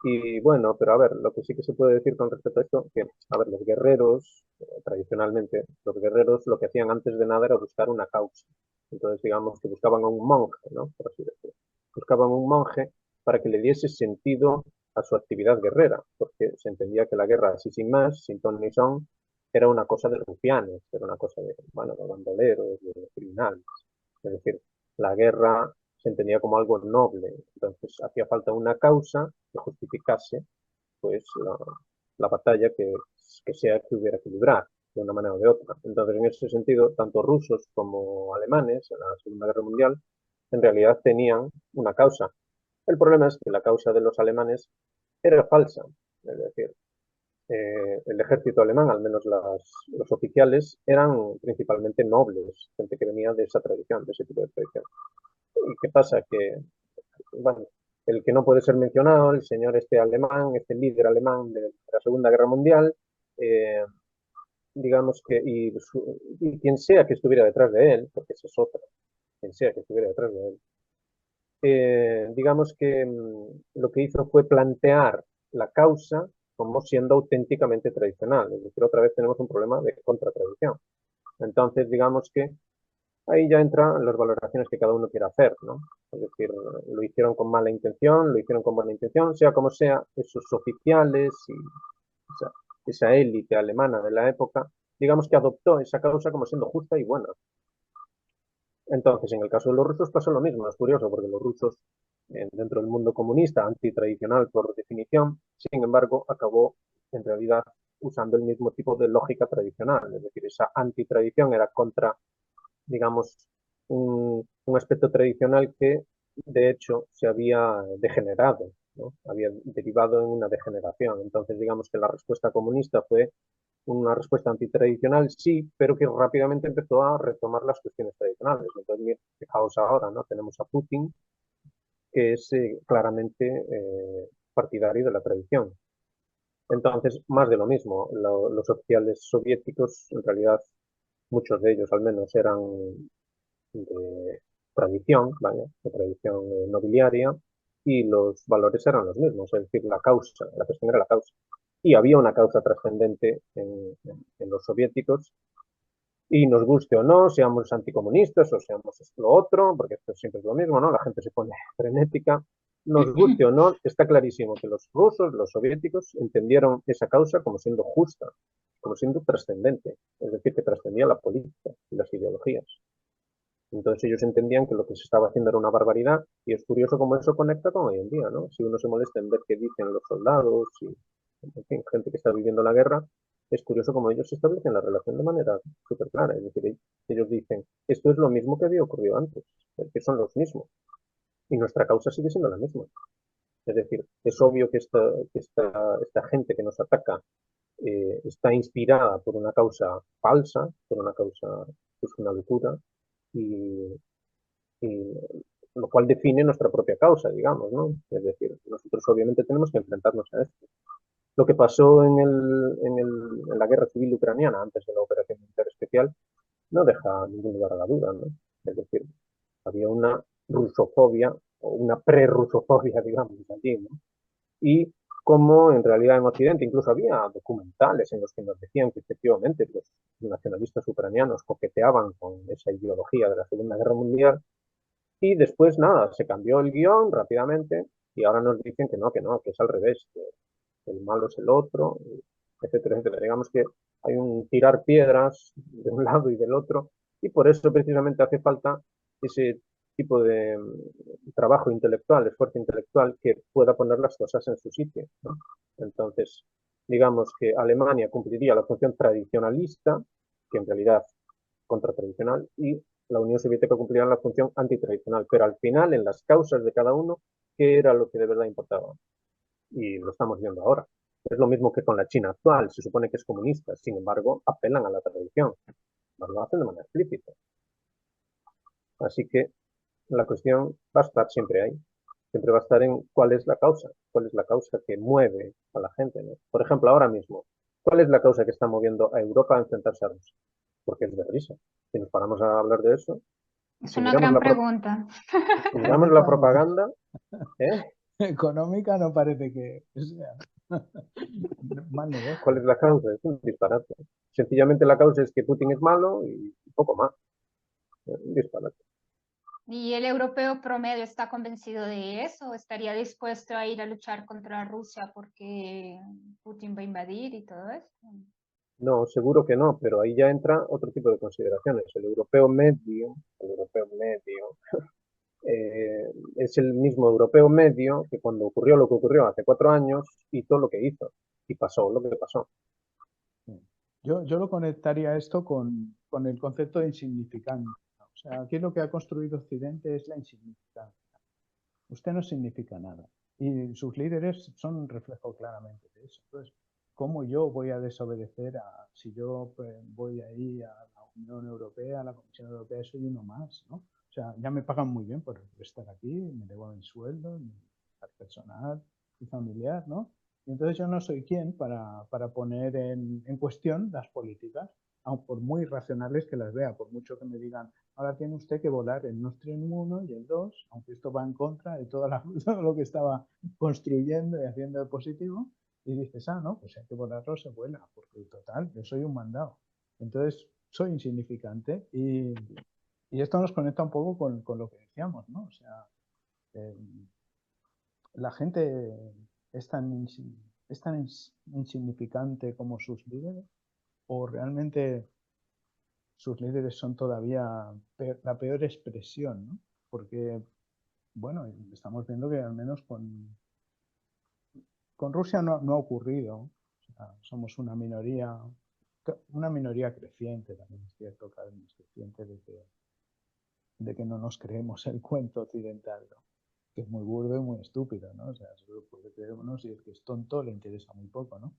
Y bueno, pero a ver, lo que sí que se puede decir con respecto a esto, que, a ver, los guerreros, tradicionalmente, los guerreros lo que hacían antes de nada era buscar una causa. Entonces, digamos que buscaban a un monje, ¿no? Por así decirlo. Buscaban un monje para que le diese sentido a su actividad guerrera, porque se entendía que la guerra, así sin más, sin ton ni son, era una cosa de rufianes, era una cosa de, bueno, de bandoleros, de criminales. Es decir, la guerra se entendía como algo noble, entonces hacía falta una causa que justificase pues la batalla que sea que hubiera que librar de una manera o de otra. Entonces, en ese sentido, tanto rusos como alemanes en la Segunda Guerra Mundial en realidad tenían una causa. El problema es que la causa de los alemanes era falsa, es decir, el ejército alemán, al menos los oficiales, eran principalmente nobles, gente que venía de esa tradición, de ese tipo de tradición. ¿Y qué pasa? Que, bueno, el que no puede ser mencionado, el señor este alemán, este líder alemán de la Segunda Guerra Mundial, eh, digamos que, y quien sea que estuviera detrás de él, porque ese es otro, quien sea que estuviera detrás de él, digamos que lo que hizo fue plantear la causa como siendo auténticamente tradicional. Es decir, otra vez tenemos un problema de contratradición. Entonces, digamos que ahí ya entran las valoraciones que cada uno quiera hacer, ¿no? Es decir, lo hicieron con mala intención, lo hicieron con buena intención, sea como sea, esos oficiales y esa élite alemana de la época, digamos que adoptó esa causa como siendo justa y buena. Entonces, en el caso de los rusos pasó lo mismo, es curioso, porque los rusos, dentro del mundo comunista, antitradicional por definición, sin embargo, acabó en realidad usando el mismo tipo de lógica tradicional, es decir, esa antitradición era contra, digamos, un aspecto tradicional que de hecho se había degenerado, ¿no? Había derivado en una degeneración. Entonces, digamos que la respuesta comunista fue una respuesta antitradicional, sí, pero que rápidamente empezó a retomar las cuestiones tradicionales. Entonces, fijaos ahora, ¿no? Tenemos a Putin, que es claramente partidario de la tradición. Entonces, más de lo mismo, los oficiales soviéticos, en realidad, muchos de ellos al menos eran de tradición, ¿vale? De tradición nobiliaria, y los valores eran los mismos, es decir, la causa, la cuestión era la causa. Y había una causa trascendente en los soviéticos, y nos guste o no, seamos anticomunistas o seamos esto lo otro, porque esto siempre es lo mismo, ¿no? La gente se pone frenética. Nos guste o no, está clarísimo que los rusos, los soviéticos, entendieron esa causa como siendo justa, como siendo trascendente, es decir, que trascendía la política y las ideologías. Entonces ellos entendían que lo que se estaba haciendo era una barbaridad y es curioso cómo eso conecta con hoy en día, ¿no? Si uno se molesta en ver qué dicen los soldados y, en fin, gente que está viviendo la guerra, es curioso cómo ellos establecen la relación de manera súper clara. Es decir, ellos dicen, esto es lo mismo que había ocurrido antes, que son los mismos, y nuestra causa sigue siendo la misma. Es decir, es obvio que esta gente que nos ataca está inspirada por una causa falsa, por una causa que es una locura, y, y lo cual define nuestra propia causa, digamos, ¿no? Es decir, nosotros obviamente tenemos que enfrentarnos a esto. Lo que pasó en la guerra civil ucraniana antes de la operación militar especial no deja ningún lugar a la duda, ¿no? Es decir, había una rusofobia o una prerrusofobia, digamos, allí, ¿no? Y como en realidad en Occidente incluso había documentales en los que nos decían que efectivamente los nacionalistas ucranianos coqueteaban con esa ideología de la Segunda Guerra Mundial y después nada, se cambió el guión rápidamente y ahora nos dicen que no, que es al revés, que el malo es el otro, etcétera, etcétera. Digamos que hay un tirar piedras de un lado y del otro y por eso precisamente hace falta ese tipo de trabajo intelectual, esfuerzo intelectual que pueda poner las cosas en su sitio, ¿no? Entonces, digamos que Alemania cumpliría la función tradicionalista, que en realidad contratradicional, y la Unión Soviética cumplirá la función antitradicional, pero al final, en las causas de cada uno, ¿qué era lo que de verdad importaba? Y lo estamos viendo ahora. Es lo mismo que con la China actual, se supone que es comunista, sin embargo, apelan a la tradición, lo hacen de manera explícita. Así que la cuestión va a estar siempre ahí, siempre va a estar en cuál es la causa que mueve a la gente, ¿no? Por ejemplo, ahora mismo, ¿cuál es la causa que está moviendo a Europa a enfrentarse a Rusia? Porque es de risa. Si nos paramos a hablar de eso, Es si una miramos gran la, pregunta. si miramos la Económica, propaganda, ¿eh? económica no parece que sea mal ¿Cuál negocio. es la causa? Es un disparate. Sencillamente la causa es que Putin es malo y poco más. Es un disparate. ¿Y el europeo promedio está convencido de eso? ¿Estaría dispuesto a ir a luchar contra Rusia porque Putin va a invadir y todo esto? No, seguro que no, pero ahí ya entra otro tipo de consideraciones. El europeo medio, es el mismo europeo medio que cuando ocurrió lo que ocurrió hace 4 años hizo lo que hizo y pasó lo que pasó. Sí. Yo lo conectaría esto con el concepto de insignificante. O sea, aquí lo que ha construido Occidente es la insignificancia. Usted no significa nada. Y sus líderes son un reflejo claramente de eso. Entonces, ¿cómo yo voy a desobedecer si yo pues, voy ahí a la Unión Europea, a la Comisión Europea, soy uno más, ¿no? O sea, ya me pagan muy bien por estar aquí, me devuelven sueldo, mi personal y familiar, ¿no? Y entonces yo no soy quien para poner en cuestión las políticas, aun por muy racionales que las vea, por mucho que me digan, ahora tiene usted que volar el Nord Stream 1 y el 2, aunque esto va en contra de todo lo que estaba construyendo y haciendo de positivo, y dices, no, pues si hay que volarlo, se vuela, porque total, yo soy un mandado. Entonces, soy insignificante y esto nos conecta un poco con lo que decíamos, ¿no? O sea, eh, la gente es tan insignificante como sus líderes o realmente sus líderes son todavía la peor expresión, ¿no? Porque, bueno, estamos viendo que al menos con Rusia no ha ocurrido. O sea, somos una minoría creciente, también es cierto, cada vez más creciente de que no nos creemos el cuento occidental, ¿no? Que es muy burdo y muy estúpido, ¿no? O sea, solo puede creer uno si el que es tonto le interesa muy poco, ¿no?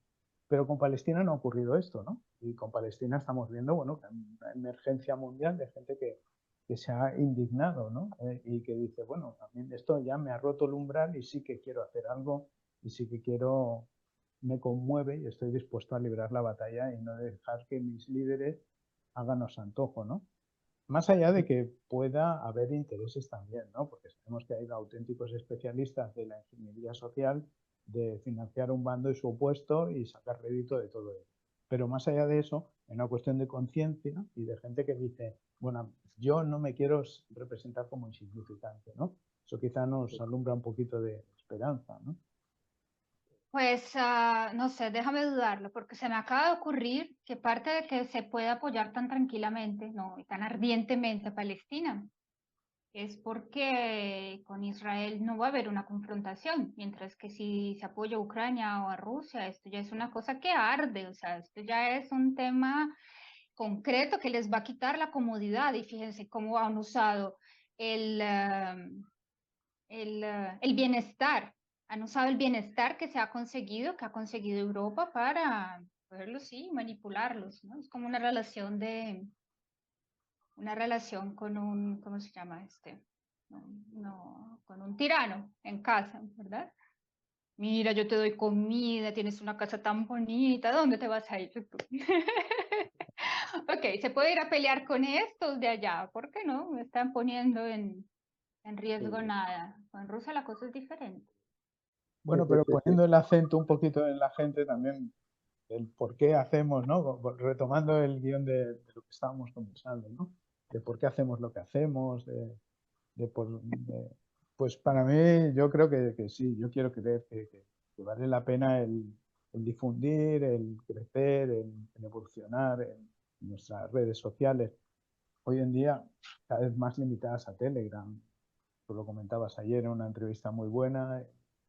Pero con Palestina no ha ocurrido esto, ¿no? Y con Palestina estamos viendo, bueno, una emergencia mundial de gente que se ha indignado, ¿no? Y que dice, bueno, también esto ya me ha roto el umbral y sí que quiero hacer algo y sí que quiero, me conmueve y estoy dispuesto a librar la batalla y no dejar que mis líderes hagan los antojos, ¿no? Más allá de que pueda haber intereses también, ¿no? Porque sabemos que hay auténticos especialistas de la ingeniería social de financiar un bando y su opuesto y sacar rédito de todo ello. Pero más allá de eso, es una cuestión de conciencia y de gente que dice, bueno, yo no me quiero representar como insignificante, ¿no? Eso quizá nos alumbra un poquito de esperanza, ¿no? Pues no sé, déjame dudarlo, porque se me acaba de ocurrir que parte de que se puede apoyar tan tranquilamente, no, y tan ardientemente a Palestina es porque con Israel no va a haber una confrontación, mientras que si se apoya a Ucrania o a Rusia, esto ya es una cosa que arde, o sea, esto ya es un tema concreto que les va a quitar la comodidad y fíjense cómo han usado el, el bienestar, han usado el bienestar que se ha conseguido, que ha conseguido Europa para poderlos, sí, manipularlos, ¿no? Es como una relación con un, ¿cómo se llama este? No, con un tirano en casa, ¿verdad? Mira, yo te doy comida, tienes una casa tan bonita, ¿dónde te vas a ir tú? Ok, se puede ir a pelear con estos de allá, ¿por qué no? No están poniendo en riesgo Sí, nada. Con Rusia la cosa es diferente. sí, Bueno, sí, pero sí, sí. poniendo el acento un poquito en la gente también, el por qué hacemos, ¿no? Retomando el guión de lo que estábamos conversando, ¿no? De por qué hacemos lo que hacemos, pues para mí yo creo que sí, yo quiero creer que vale la pena el difundir, el crecer, el evolucionar en nuestras redes sociales. Hoy en día cada vez más limitadas a Telegram. Tú lo comentabas ayer en una entrevista muy buena,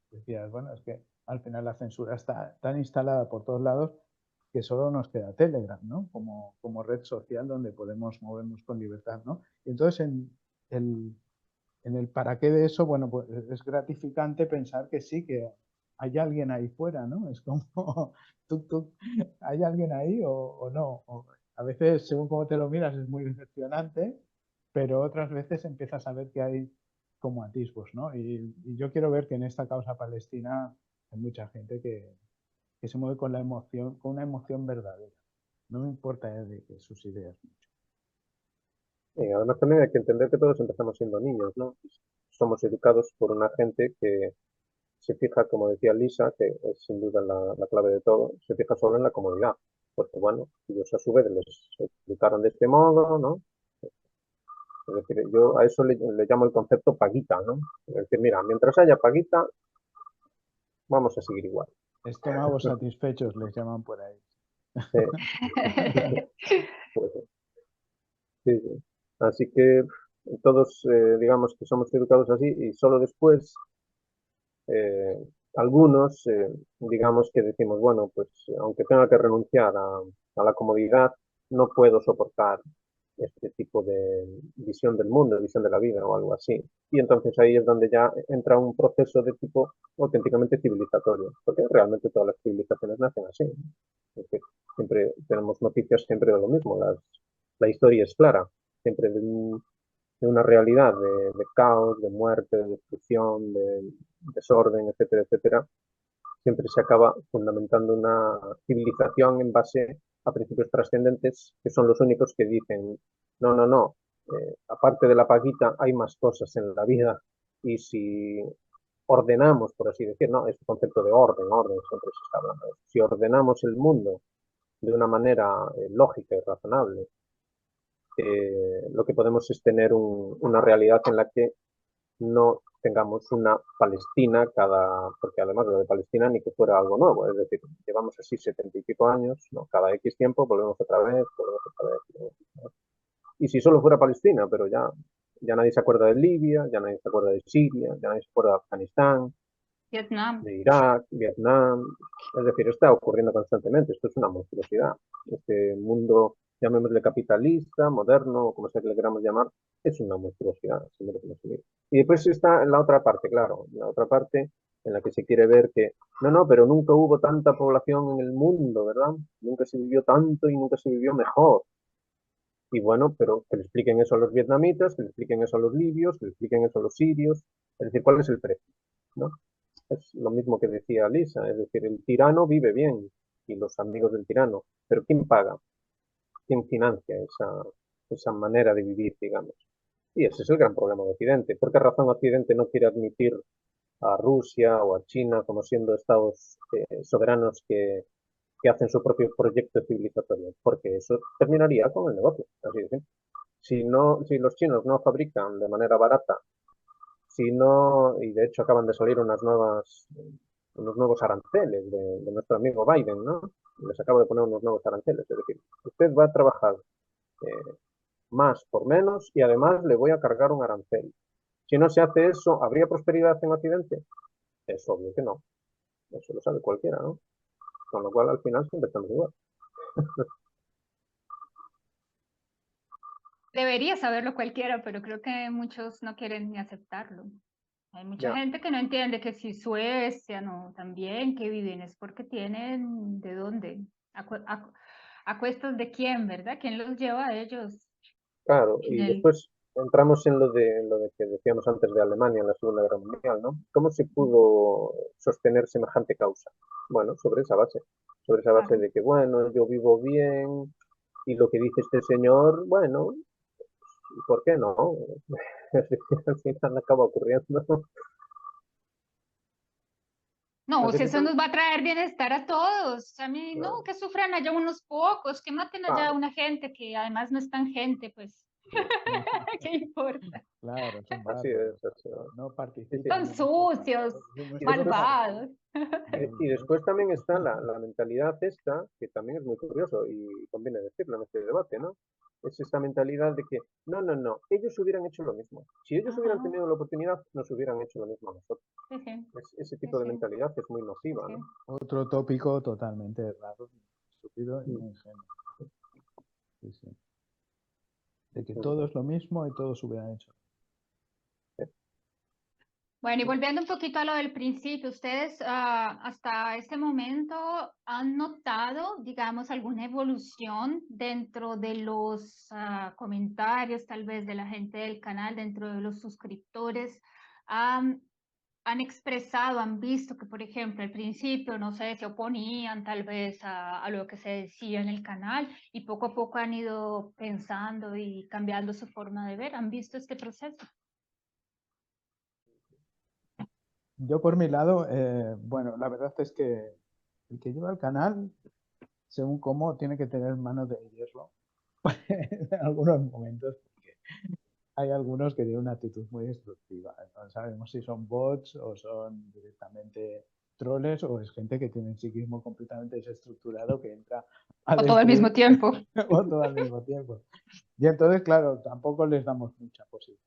decías, bueno, es que al final la censura está tan instalada por todos lados que solo nos queda Telegram, ¿no? Como red social donde podemos movernos con libertad, ¿no? Y entonces el, en el para qué de eso, bueno, pues es gratificante pensar que sí, que hay alguien ahí fuera, ¿no? Es como, ¿hay alguien ahí o no? A veces, según cómo te lo miras, es muy decepcionante, pero otras veces empiezas a ver que hay como atisbos, ¿no? Y yo quiero ver que en esta causa palestina hay mucha gente que se mueve con la emoción, con una emoción verdadera. No me importa de sus ideas. Y además también hay que entender que todos empezamos siendo niños, ¿no? Somos educados por una gente que se fija, como decía Lisa, que es sin duda la clave de todo, se fija solo en la comodidad. Porque bueno, ellos a su vez les educaron de este modo, ¿no? Es decir, yo a eso le llamo el concepto paguita, ¿no? Es decir, mira, mientras haya paguita, vamos a seguir igual. Estómagos satisfechos les llaman por ahí. Eh, pues, sí, sí. Así que todos, digamos que somos educados así y solo después, eh, algunos, digamos que decimos, bueno, pues aunque tenga que renunciar a la comodidad, no puedo soportar este tipo de visión del mundo, visión de la vida o algo así. Y entonces ahí es donde ya entra un proceso de tipo auténticamente civilizatorio, porque realmente todas las civilizaciones nacen así. Es decir, siempre tenemos noticias siempre de lo mismo, la historia es clara, siempre de una realidad de caos, de muerte, de destrucción, de desorden, etcétera, etcétera, siempre se acaba fundamentando una civilización en base a principios trascendentes que son los únicos que dicen, no, no, no, aparte de la paguita hay más cosas en la vida y si ordenamos, por así decir, ¿no? Este concepto de orden siempre se está hablando de eso. Si ordenamos el mundo de una manera lógica y razonable, lo que podemos es tener una realidad en la que no tengamos una Palestina porque además lo de Palestina ni que fuera algo nuevo, es decir, llevamos así 70 y pico años, ¿no? Cada X tiempo volvemos otra vez, volvemos otra vez, volvemos otra vez. Y si solo fuera Palestina, pero ya nadie se acuerda de Libia, ya nadie se acuerda de Siria, ya nadie se acuerda de Afganistán, Vietnam. de Irak, Vietnam, es decir, está ocurriendo constantemente, esto es una monstruosidad. Este mundo, llamémosle capitalista, moderno, como sea que le queramos llamar, es una monstruosidad, si me lo seguir. Y después está en la otra parte, claro, la otra parte en la que se quiere ver que, no, no, pero nunca hubo tanta población en el mundo, ¿verdad? Nunca se vivió tanto y nunca se vivió mejor. Y bueno, pero que le expliquen eso a los vietnamitas, que le expliquen eso a los libios, que le expliquen eso a los sirios, es decir, ¿cuál es el precio? ¿No? Es lo mismo que decía Lisa, es decir, el tirano vive bien y los amigos del tirano, pero ¿quién paga? ¿Quién financia esa manera de vivir, digamos? Y ese es el gran problema de Occidente. ¿Por qué razón Occidente no quiere admitir a Rusia o a China como siendo estados soberanos que hacen su propio proyecto civilizatorio? Porque eso terminaría con el negocio, así de simple. Si los chinos no fabrican de manera barata, si no, y de hecho acaban de salir unos nuevos aranceles de nuestro amigo Biden, ¿no? Les acabo de poner unos nuevos aranceles, es decir, usted va a trabajar más por menos y además le voy a cargar un arancel. Si no se hace eso, ¿habría prosperidad en Occidente? Es obvio que no. Eso lo sabe cualquiera, ¿no? Con lo cual al final siempre estamos igual. Debería saberlo cualquiera, pero creo que muchos no quieren ni aceptarlo. Hay mucha Ya, gente que no entiende que si Suecia, no, también que viven es porque tienen de dónde, a cuestas de quién, ¿verdad? ¿Quién los lleva a ellos claro. en Y el... después entramos en lo de que decíamos antes de Alemania en la Segunda Guerra Mundial, ¿no? ¿Cómo se pudo sostener semejante causa? Bueno, sobre esa base Claro. de que, bueno, yo vivo bien y lo que dice este señor, bueno, ¿y por qué no? Al final acaba ocurriendo. No, Así si que eso nos va a traer bienestar a todos. A mí, no, no, que sufran allá unos pocos, que maten allá claro, una gente que además no es tan gente, pues, ¿qué importa? Claro, son así bárbaros. es. Así No es. Son participan en nuestros sucios, actos, en Y nuestros después, malvados. partidos. y después también está la mentalidad esta, que también es muy curioso y conviene decirlo en este debate, ¿no? Es esta mentalidad de que, no, ellos hubieran hecho lo mismo. Si ellos hubieran Ajá, tenido la oportunidad, nos hubieran hecho lo mismo a nosotros. sí, sí, Ese sí, tipo de sí, mentalidad es muy sí, nociva, ¿no? sí. Otro tópico totalmente errado, estúpido y Mm, muy ingenuo. Sí, sí. De que mm, todo es lo mismo y todos hubieran hecho. sí. Bueno, y volviendo un poquito a lo del principio, ¿ustedes hasta este momento han notado, digamos, alguna evolución dentro de los comentarios, tal vez de la gente del canal, dentro de los suscriptores? ¿Han, han expresado, han visto que, por ejemplo, al principio, no sé, se oponían tal vez a lo que se decía en el canal y poco a poco han ido pensando y cambiando su forma de ver? ¿Han visto este proceso? Yo por mi lado, bueno, la verdad es que el que lleva el canal, según cómo, tiene que tener manos de hierro en algunos momentos, porque hay algunos que tienen una actitud muy destructiva. No sabemos si son bots o son directamente troles o es gente que tiene un psiquismo completamente desestructurado que entra a ¿O todo al mismo destruir tiempo? o todo al mismo tiempo. Y entonces, claro, tampoco les damos mucha posibilidad.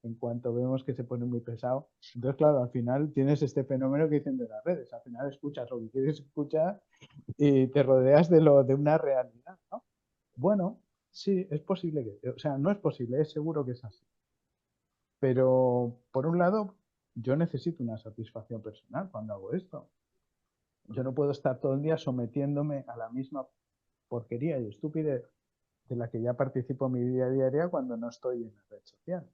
En cuanto vemos que se pone muy pesado, entonces, claro, al final tienes este fenómeno que dicen de las redes. Al final escuchas lo que quieres escuchar y te rodeas de una realidad, ¿no? Bueno, sí, es posible que, o sea, no es posible, es seguro que es así. Pero, por un lado, yo necesito una satisfacción personal cuando hago esto. Yo no puedo estar todo el día sometiéndome a la misma porquería y estupidez de la que ya participo en mi vida diaria cuando no estoy en la red social.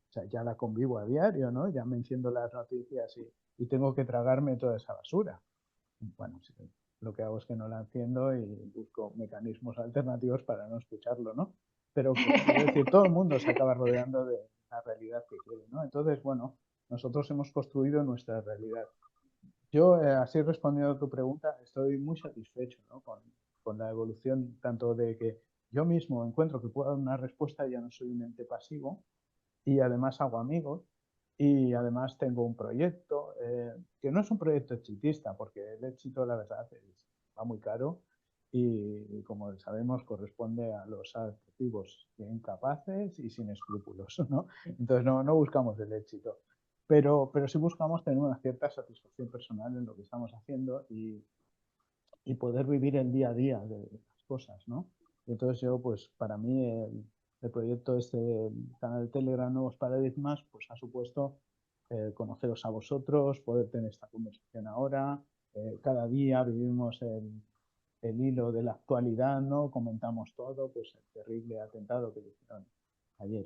O sea, ya la convivo a diario, ¿no? Ya me enciendo las noticias y tengo que tragarme toda esa basura. Bueno, sí, lo que hago es que no la enciendo y busco mecanismos alternativos para no escucharlo, ¿no? Pero quiero decir, todo el mundo se acaba rodeando de la realidad que quiere, ¿no? Entonces, bueno, nosotros hemos construido nuestra realidad. Yo, así respondiendo a tu pregunta, estoy muy satisfecho, ¿no? Con la evolución tanto de que yo mismo encuentro que puedo dar una respuesta, ya no soy un ente pasivo, y además hago amigos, y además tengo un proyecto, que no es un proyecto exitista, porque el éxito, la verdad, va muy caro y, como sabemos, corresponde a los activos incapaces y sin escrúpulos, ¿no? Entonces no buscamos el éxito, pero sí buscamos tener una cierta satisfacción personal en lo que estamos haciendo y poder vivir el día a día de las cosas, ¿no? Y entonces yo, pues para mí el proyecto este del canal de Telegram Nuevos Paradigmas, pues ha supuesto conoceros a vosotros, poder tener esta conversación ahora. Cada día vivimos el hilo de la actualidad, ¿no? Comentamos todo, pues el terrible atentado que le hicieron ayer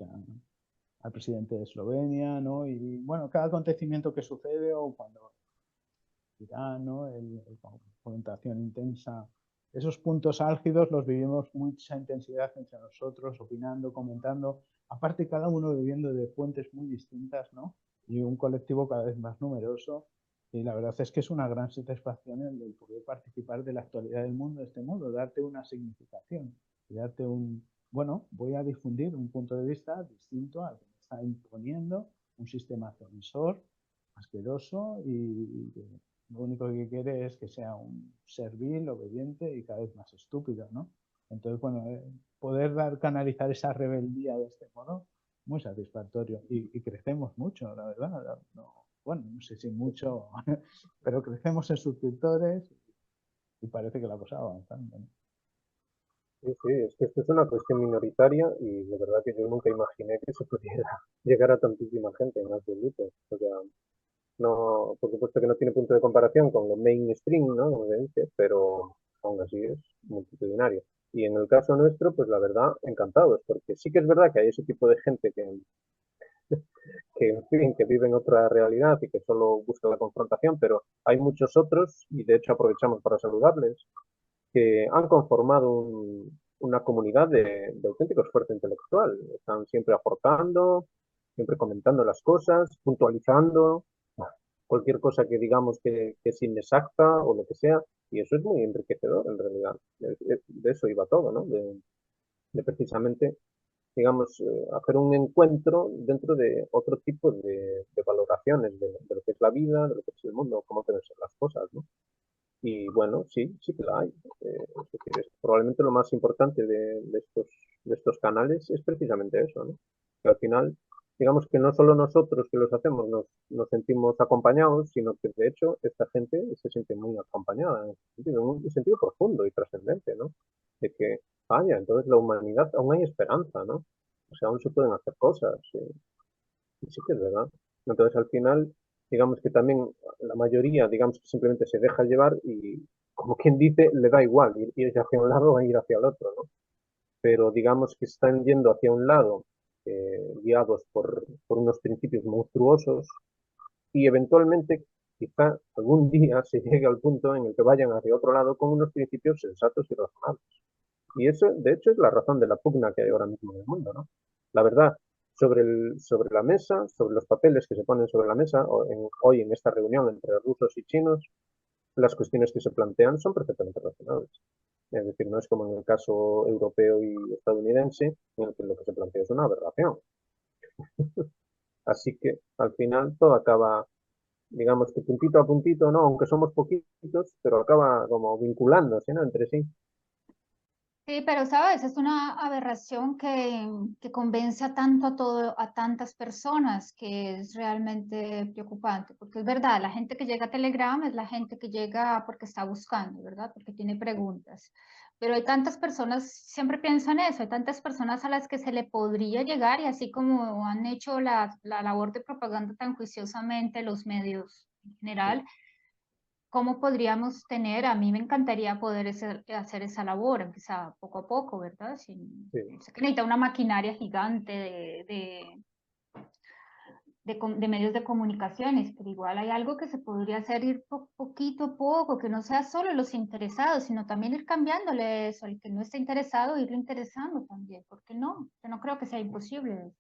al presidente de Eslovenia, ¿no? Y bueno, cada acontecimiento que sucede o cuando Irán, ¿no? Confrontación intensa. Esos puntos álgidos los vivimos mucha intensidad entre nosotros, opinando, comentando. Aparte, cada uno viviendo de fuentes muy distintas, ¿no? Y un colectivo cada vez más numeroso. Y la verdad es que es una gran satisfacción el poder participar de la actualidad del mundo de este modo, darte una significación y darte bueno, voy a difundir un punto de vista distinto al que me está imponiendo un sistema censor asqueroso y lo único que quiere es que sea un servil, obediente y cada vez más estúpido, ¿no? Entonces, bueno, poder canalizar esa rebeldía de este modo, muy satisfactorio. Y crecemos mucho, la verdad. Bueno, no sé si mucho, pero crecemos en suscriptores y parece que la cosa va avanzando, ¿no? Sí, sí, es que esto es una cuestión minoritaria y de verdad que yo nunca imaginé que se pudiera llegar a tantísima gente en absoluto. O sea, no, por supuesto que no tiene punto de comparación con lo mainstream, ¿no? Como se dice, pero aún así es multitudinario. Y en el caso nuestro, pues la verdad, encantados, porque sí que es verdad que hay ese tipo de gente que, en fin, que vive en otra realidad y que solo busca la confrontación, pero hay muchos otros, y de hecho aprovechamos para saludarles, que han conformado una comunidad de auténtico esfuerzo intelectual. Están siempre aportando, siempre comentando las cosas, puntualizando cualquier cosa que digamos que es inexacta o lo que sea, y eso es muy enriquecedor en realidad. De eso iba todo, ¿no? De precisamente, digamos, hacer un encuentro dentro de otro tipo de valoraciones de lo que es la vida, de lo que es el mundo, cómo deben ser las cosas, ¿no? Y bueno, sí, sí que la hay. Es decir, probablemente lo más importante de estos canales es precisamente eso, ¿no? Que al final, digamos que no solo nosotros que los hacemos nos sentimos acompañados, sino que de hecho esta gente se siente muy acompañada, en un sentido profundo y trascendente, ¿no? De que, vaya, entonces la humanidad aún hay esperanza, ¿no? O sea, aún se pueden hacer cosas. Y sí que es verdad. Entonces, al final, digamos que también la mayoría, digamos que simplemente se deja llevar y, como quien dice, le da igual ir hacia un lado o ir hacia el otro, ¿no? Pero digamos que están yendo hacia un lado guiados por unos principios monstruosos y eventualmente, quizá algún día se llegue al punto en el que vayan hacia otro lado con unos principios sensatos y razonables. Y eso, de hecho, es la razón de la pugna que hay ahora mismo en el mundo, ¿no? La verdad, sobre la mesa, sobre los papeles que se ponen sobre la mesa, hoy en esta reunión entre rusos y chinos, las cuestiones que se plantean son perfectamente razonables. Es decir, no es como en el caso europeo y estadounidense, en el que lo que se plantea es una aberración. Así que al final todo acaba, digamos que puntito a puntito, ¿no? Aunque somos poquitos, pero acaba como vinculándose, ¿no? Entre sí. Sí, pero sabes, es una aberración que convence a tanto a tantas personas que es realmente preocupante, porque es verdad, la gente que llega a Telegram es la gente que llega porque está buscando, ¿verdad? Porque tiene preguntas. Pero hay tantas personas, siempre pienso en eso, hay tantas personas a las que se le podría llegar y así como han hecho la labor de propaganda tan juiciosamente los medios en Sí, general. ¿Cómo podríamos tener? A mí me encantaría poder hacer esa labor, empezar poco a poco, ¿verdad? sí. Sé que necesita una maquinaria gigante de medios de comunicaciones, pero igual hay algo que se podría hacer ir poquito a poco, que no sea solo los interesados, sino también ir cambiándole eso, al que no está interesado, irlo interesando también, ¿por qué no? Yo no creo que sea imposible.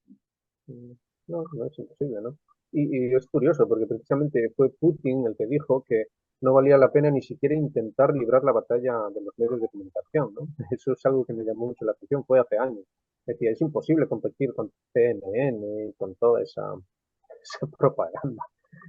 Mm, no, no es imposible, ¿no? Y es curioso, porque precisamente fue Putin el que dijo que no valía la pena ni siquiera intentar librar la batalla de los medios de comunicación, ¿no? Eso es algo que me llamó mucho la atención, fue hace años. Decía, es imposible competir con CNN y con toda esa propaganda.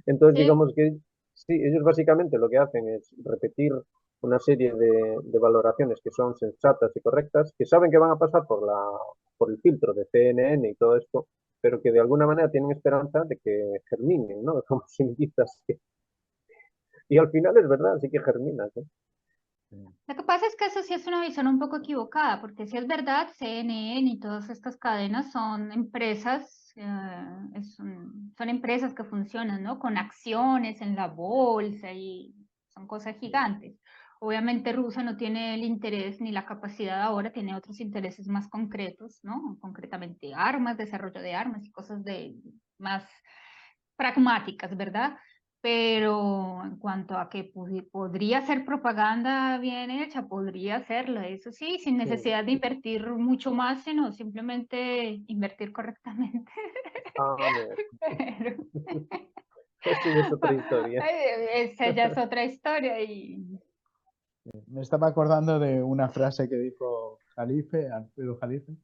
Entonces, Sí, digamos que sí, ellos básicamente lo que hacen es repetir una serie de valoraciones que son sensatas y correctas, que saben que van a pasar por el filtro de CNN y todo esto, pero que de alguna manera tienen esperanza de que germinen, ¿no? Como semillitas. Y al final es verdad, sí que germinan, ¿eh? Sí. lo que pasa es que eso sí es una visión un poco equivocada, porque si es verdad, CNN y todas estas cadenas son empresas, son empresas que funcionan, ¿no? Con acciones en la bolsa y son cosas gigantes. Obviamente Rusia no tiene el interés ni la capacidad ahora, tiene otros intereses más concretos, ¿no? Concretamente armas, desarrollo de armas y cosas más pragmáticas, ¿verdad? Pero en cuanto a que podría ser propaganda bien hecha, podría hacerlo, eso sí, sin Sí. necesidad de invertir mucho más, sino simplemente invertir correctamente. A ver, Pero eso ya es otra historia. esa ya es otra historia y Me estaba acordando de una frase que dijo Alfredo Jalife,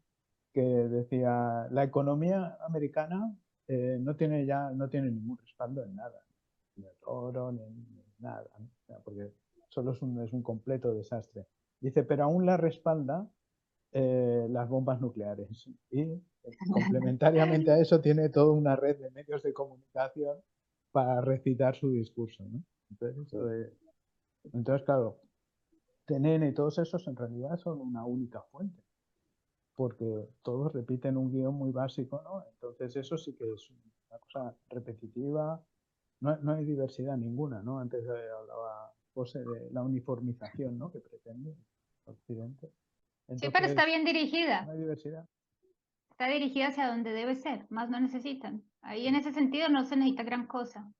que decía, la economía americana no tiene ningún respaldo en nada, ni el oro, ni nada, ¿no? O sea, porque solo es un completo desastre. Dice, pero aún la respalda las bombas nucleares. Y complementariamente a eso tiene toda una red de medios de comunicación para recitar su discurso, ¿no? Entonces, claro, TNN y todos esos en realidad son una única fuente, porque todos repiten un guión muy básico, ¿no? Entonces eso sí que es una cosa repetitiva, no hay diversidad ninguna, ¿no? Antes hablaba José de la uniformización, ¿no? Que pretende Occidente. Sí, pero está Entonces, bien no dirigida. hay diversidad. Está dirigida hacia donde debe ser, más no necesitan. Ahí en ese sentido no se necesita gran cosa.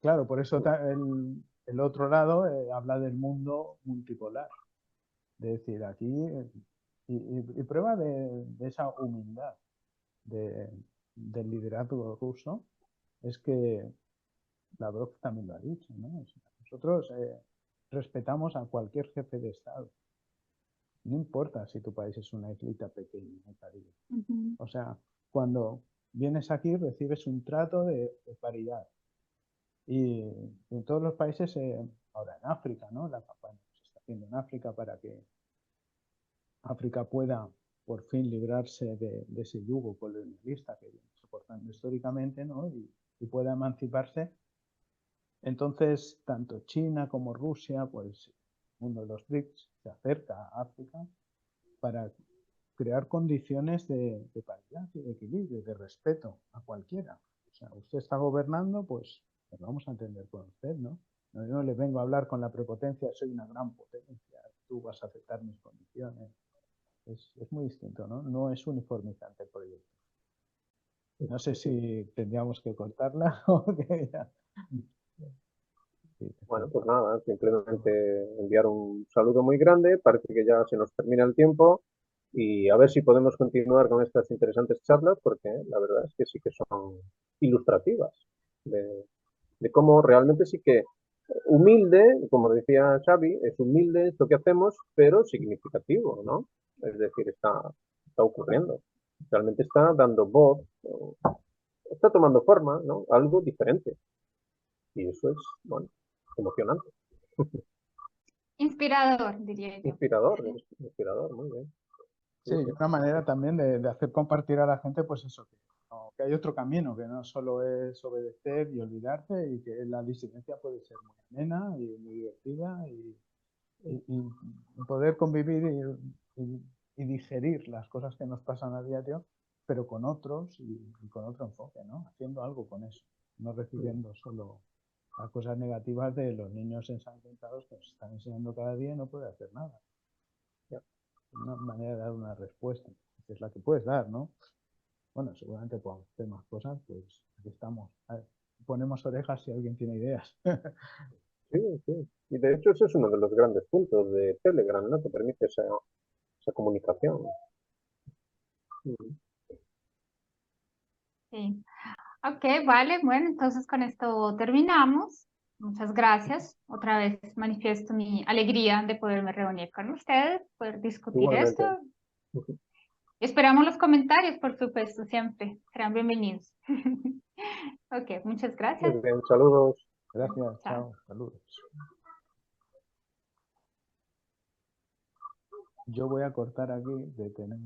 Claro, por eso el otro lado habla del mundo multipolar. De decir, aquí, y prueba de esa humildad del liderazgo ruso, es que Lavrov también lo ha dicho, ¿no? O sea, nosotros respetamos a cualquier jefe de Estado. No importa si tu país es una islita pequeña en el Caribe. O sea, cuando vienes aquí recibes un trato de paridad. Y en todos los países, ahora en África, ¿no? La campaña que se está haciendo en África para que África pueda por fin librarse de ese yugo colonialista que viene soportando históricamente, ¿no? Y pueda emanciparse. Entonces, tanto China como Rusia, pues uno de los BRICS se acerca a África para crear condiciones de paridad y de equilibrio, de respeto a cualquiera. O sea, usted está gobernando, pues vamos a entender con usted, ¿no? Yo no le vengo a hablar con la prepotencia, soy una gran potencia, tú vas a aceptar mis condiciones. Es muy distinto, ¿no? No es uniformizante el proyecto. No sé si tendríamos que cortarla o que ya... Bueno, pues nada, simplemente enviar un saludo muy grande. Parece que ya se nos termina el tiempo y a ver si podemos continuar con estas interesantes charlas, porque la verdad es que sí que son ilustrativas de cómo realmente sí que humilde, como decía Xavi, es humilde esto que hacemos, pero significativo, ¿no? Es decir, está ocurriendo. Realmente está dando voz, está tomando forma, ¿no? Algo diferente. Y eso es, bueno, emocionante. Inspirador, diría yo. Inspirador, muy bien. Sí, y una manera también de hacer compartir a la gente, pues eso, que hay otro camino, que no solo es obedecer y olvidarte, y que la disidencia puede ser muy amena y muy divertida, y poder convivir y digerir las cosas que nos pasan a diario, pero con otros y con otro enfoque, ¿no? Haciendo algo con eso, no recibiendo solo las cosas negativas de los niños ensangrentados que nos están enseñando cada día y no puede hacer nada. Una manera de dar una respuesta, que es la que puedes dar, ¿no? Bueno, seguramente podemos hacer más cosas, pues aquí estamos. A ver, ponemos orejas si alguien tiene ideas. Sí, sí. Y de hecho ese es uno de los grandes puntos de Telegram, ¿no? Que permite esa comunicación. Sí. Ok, vale, bueno, entonces con esto terminamos. Muchas gracias. Otra vez manifiesto mi alegría de poderme reunir con ustedes, poder discutir esto. Igualmente. Esperamos los comentarios, por supuesto, siempre. Serán bienvenidos. Ok, muchas gracias. Muy bien, saludos. Gracias, Chao. chao, saludos. Yo voy a cortar aquí de tener.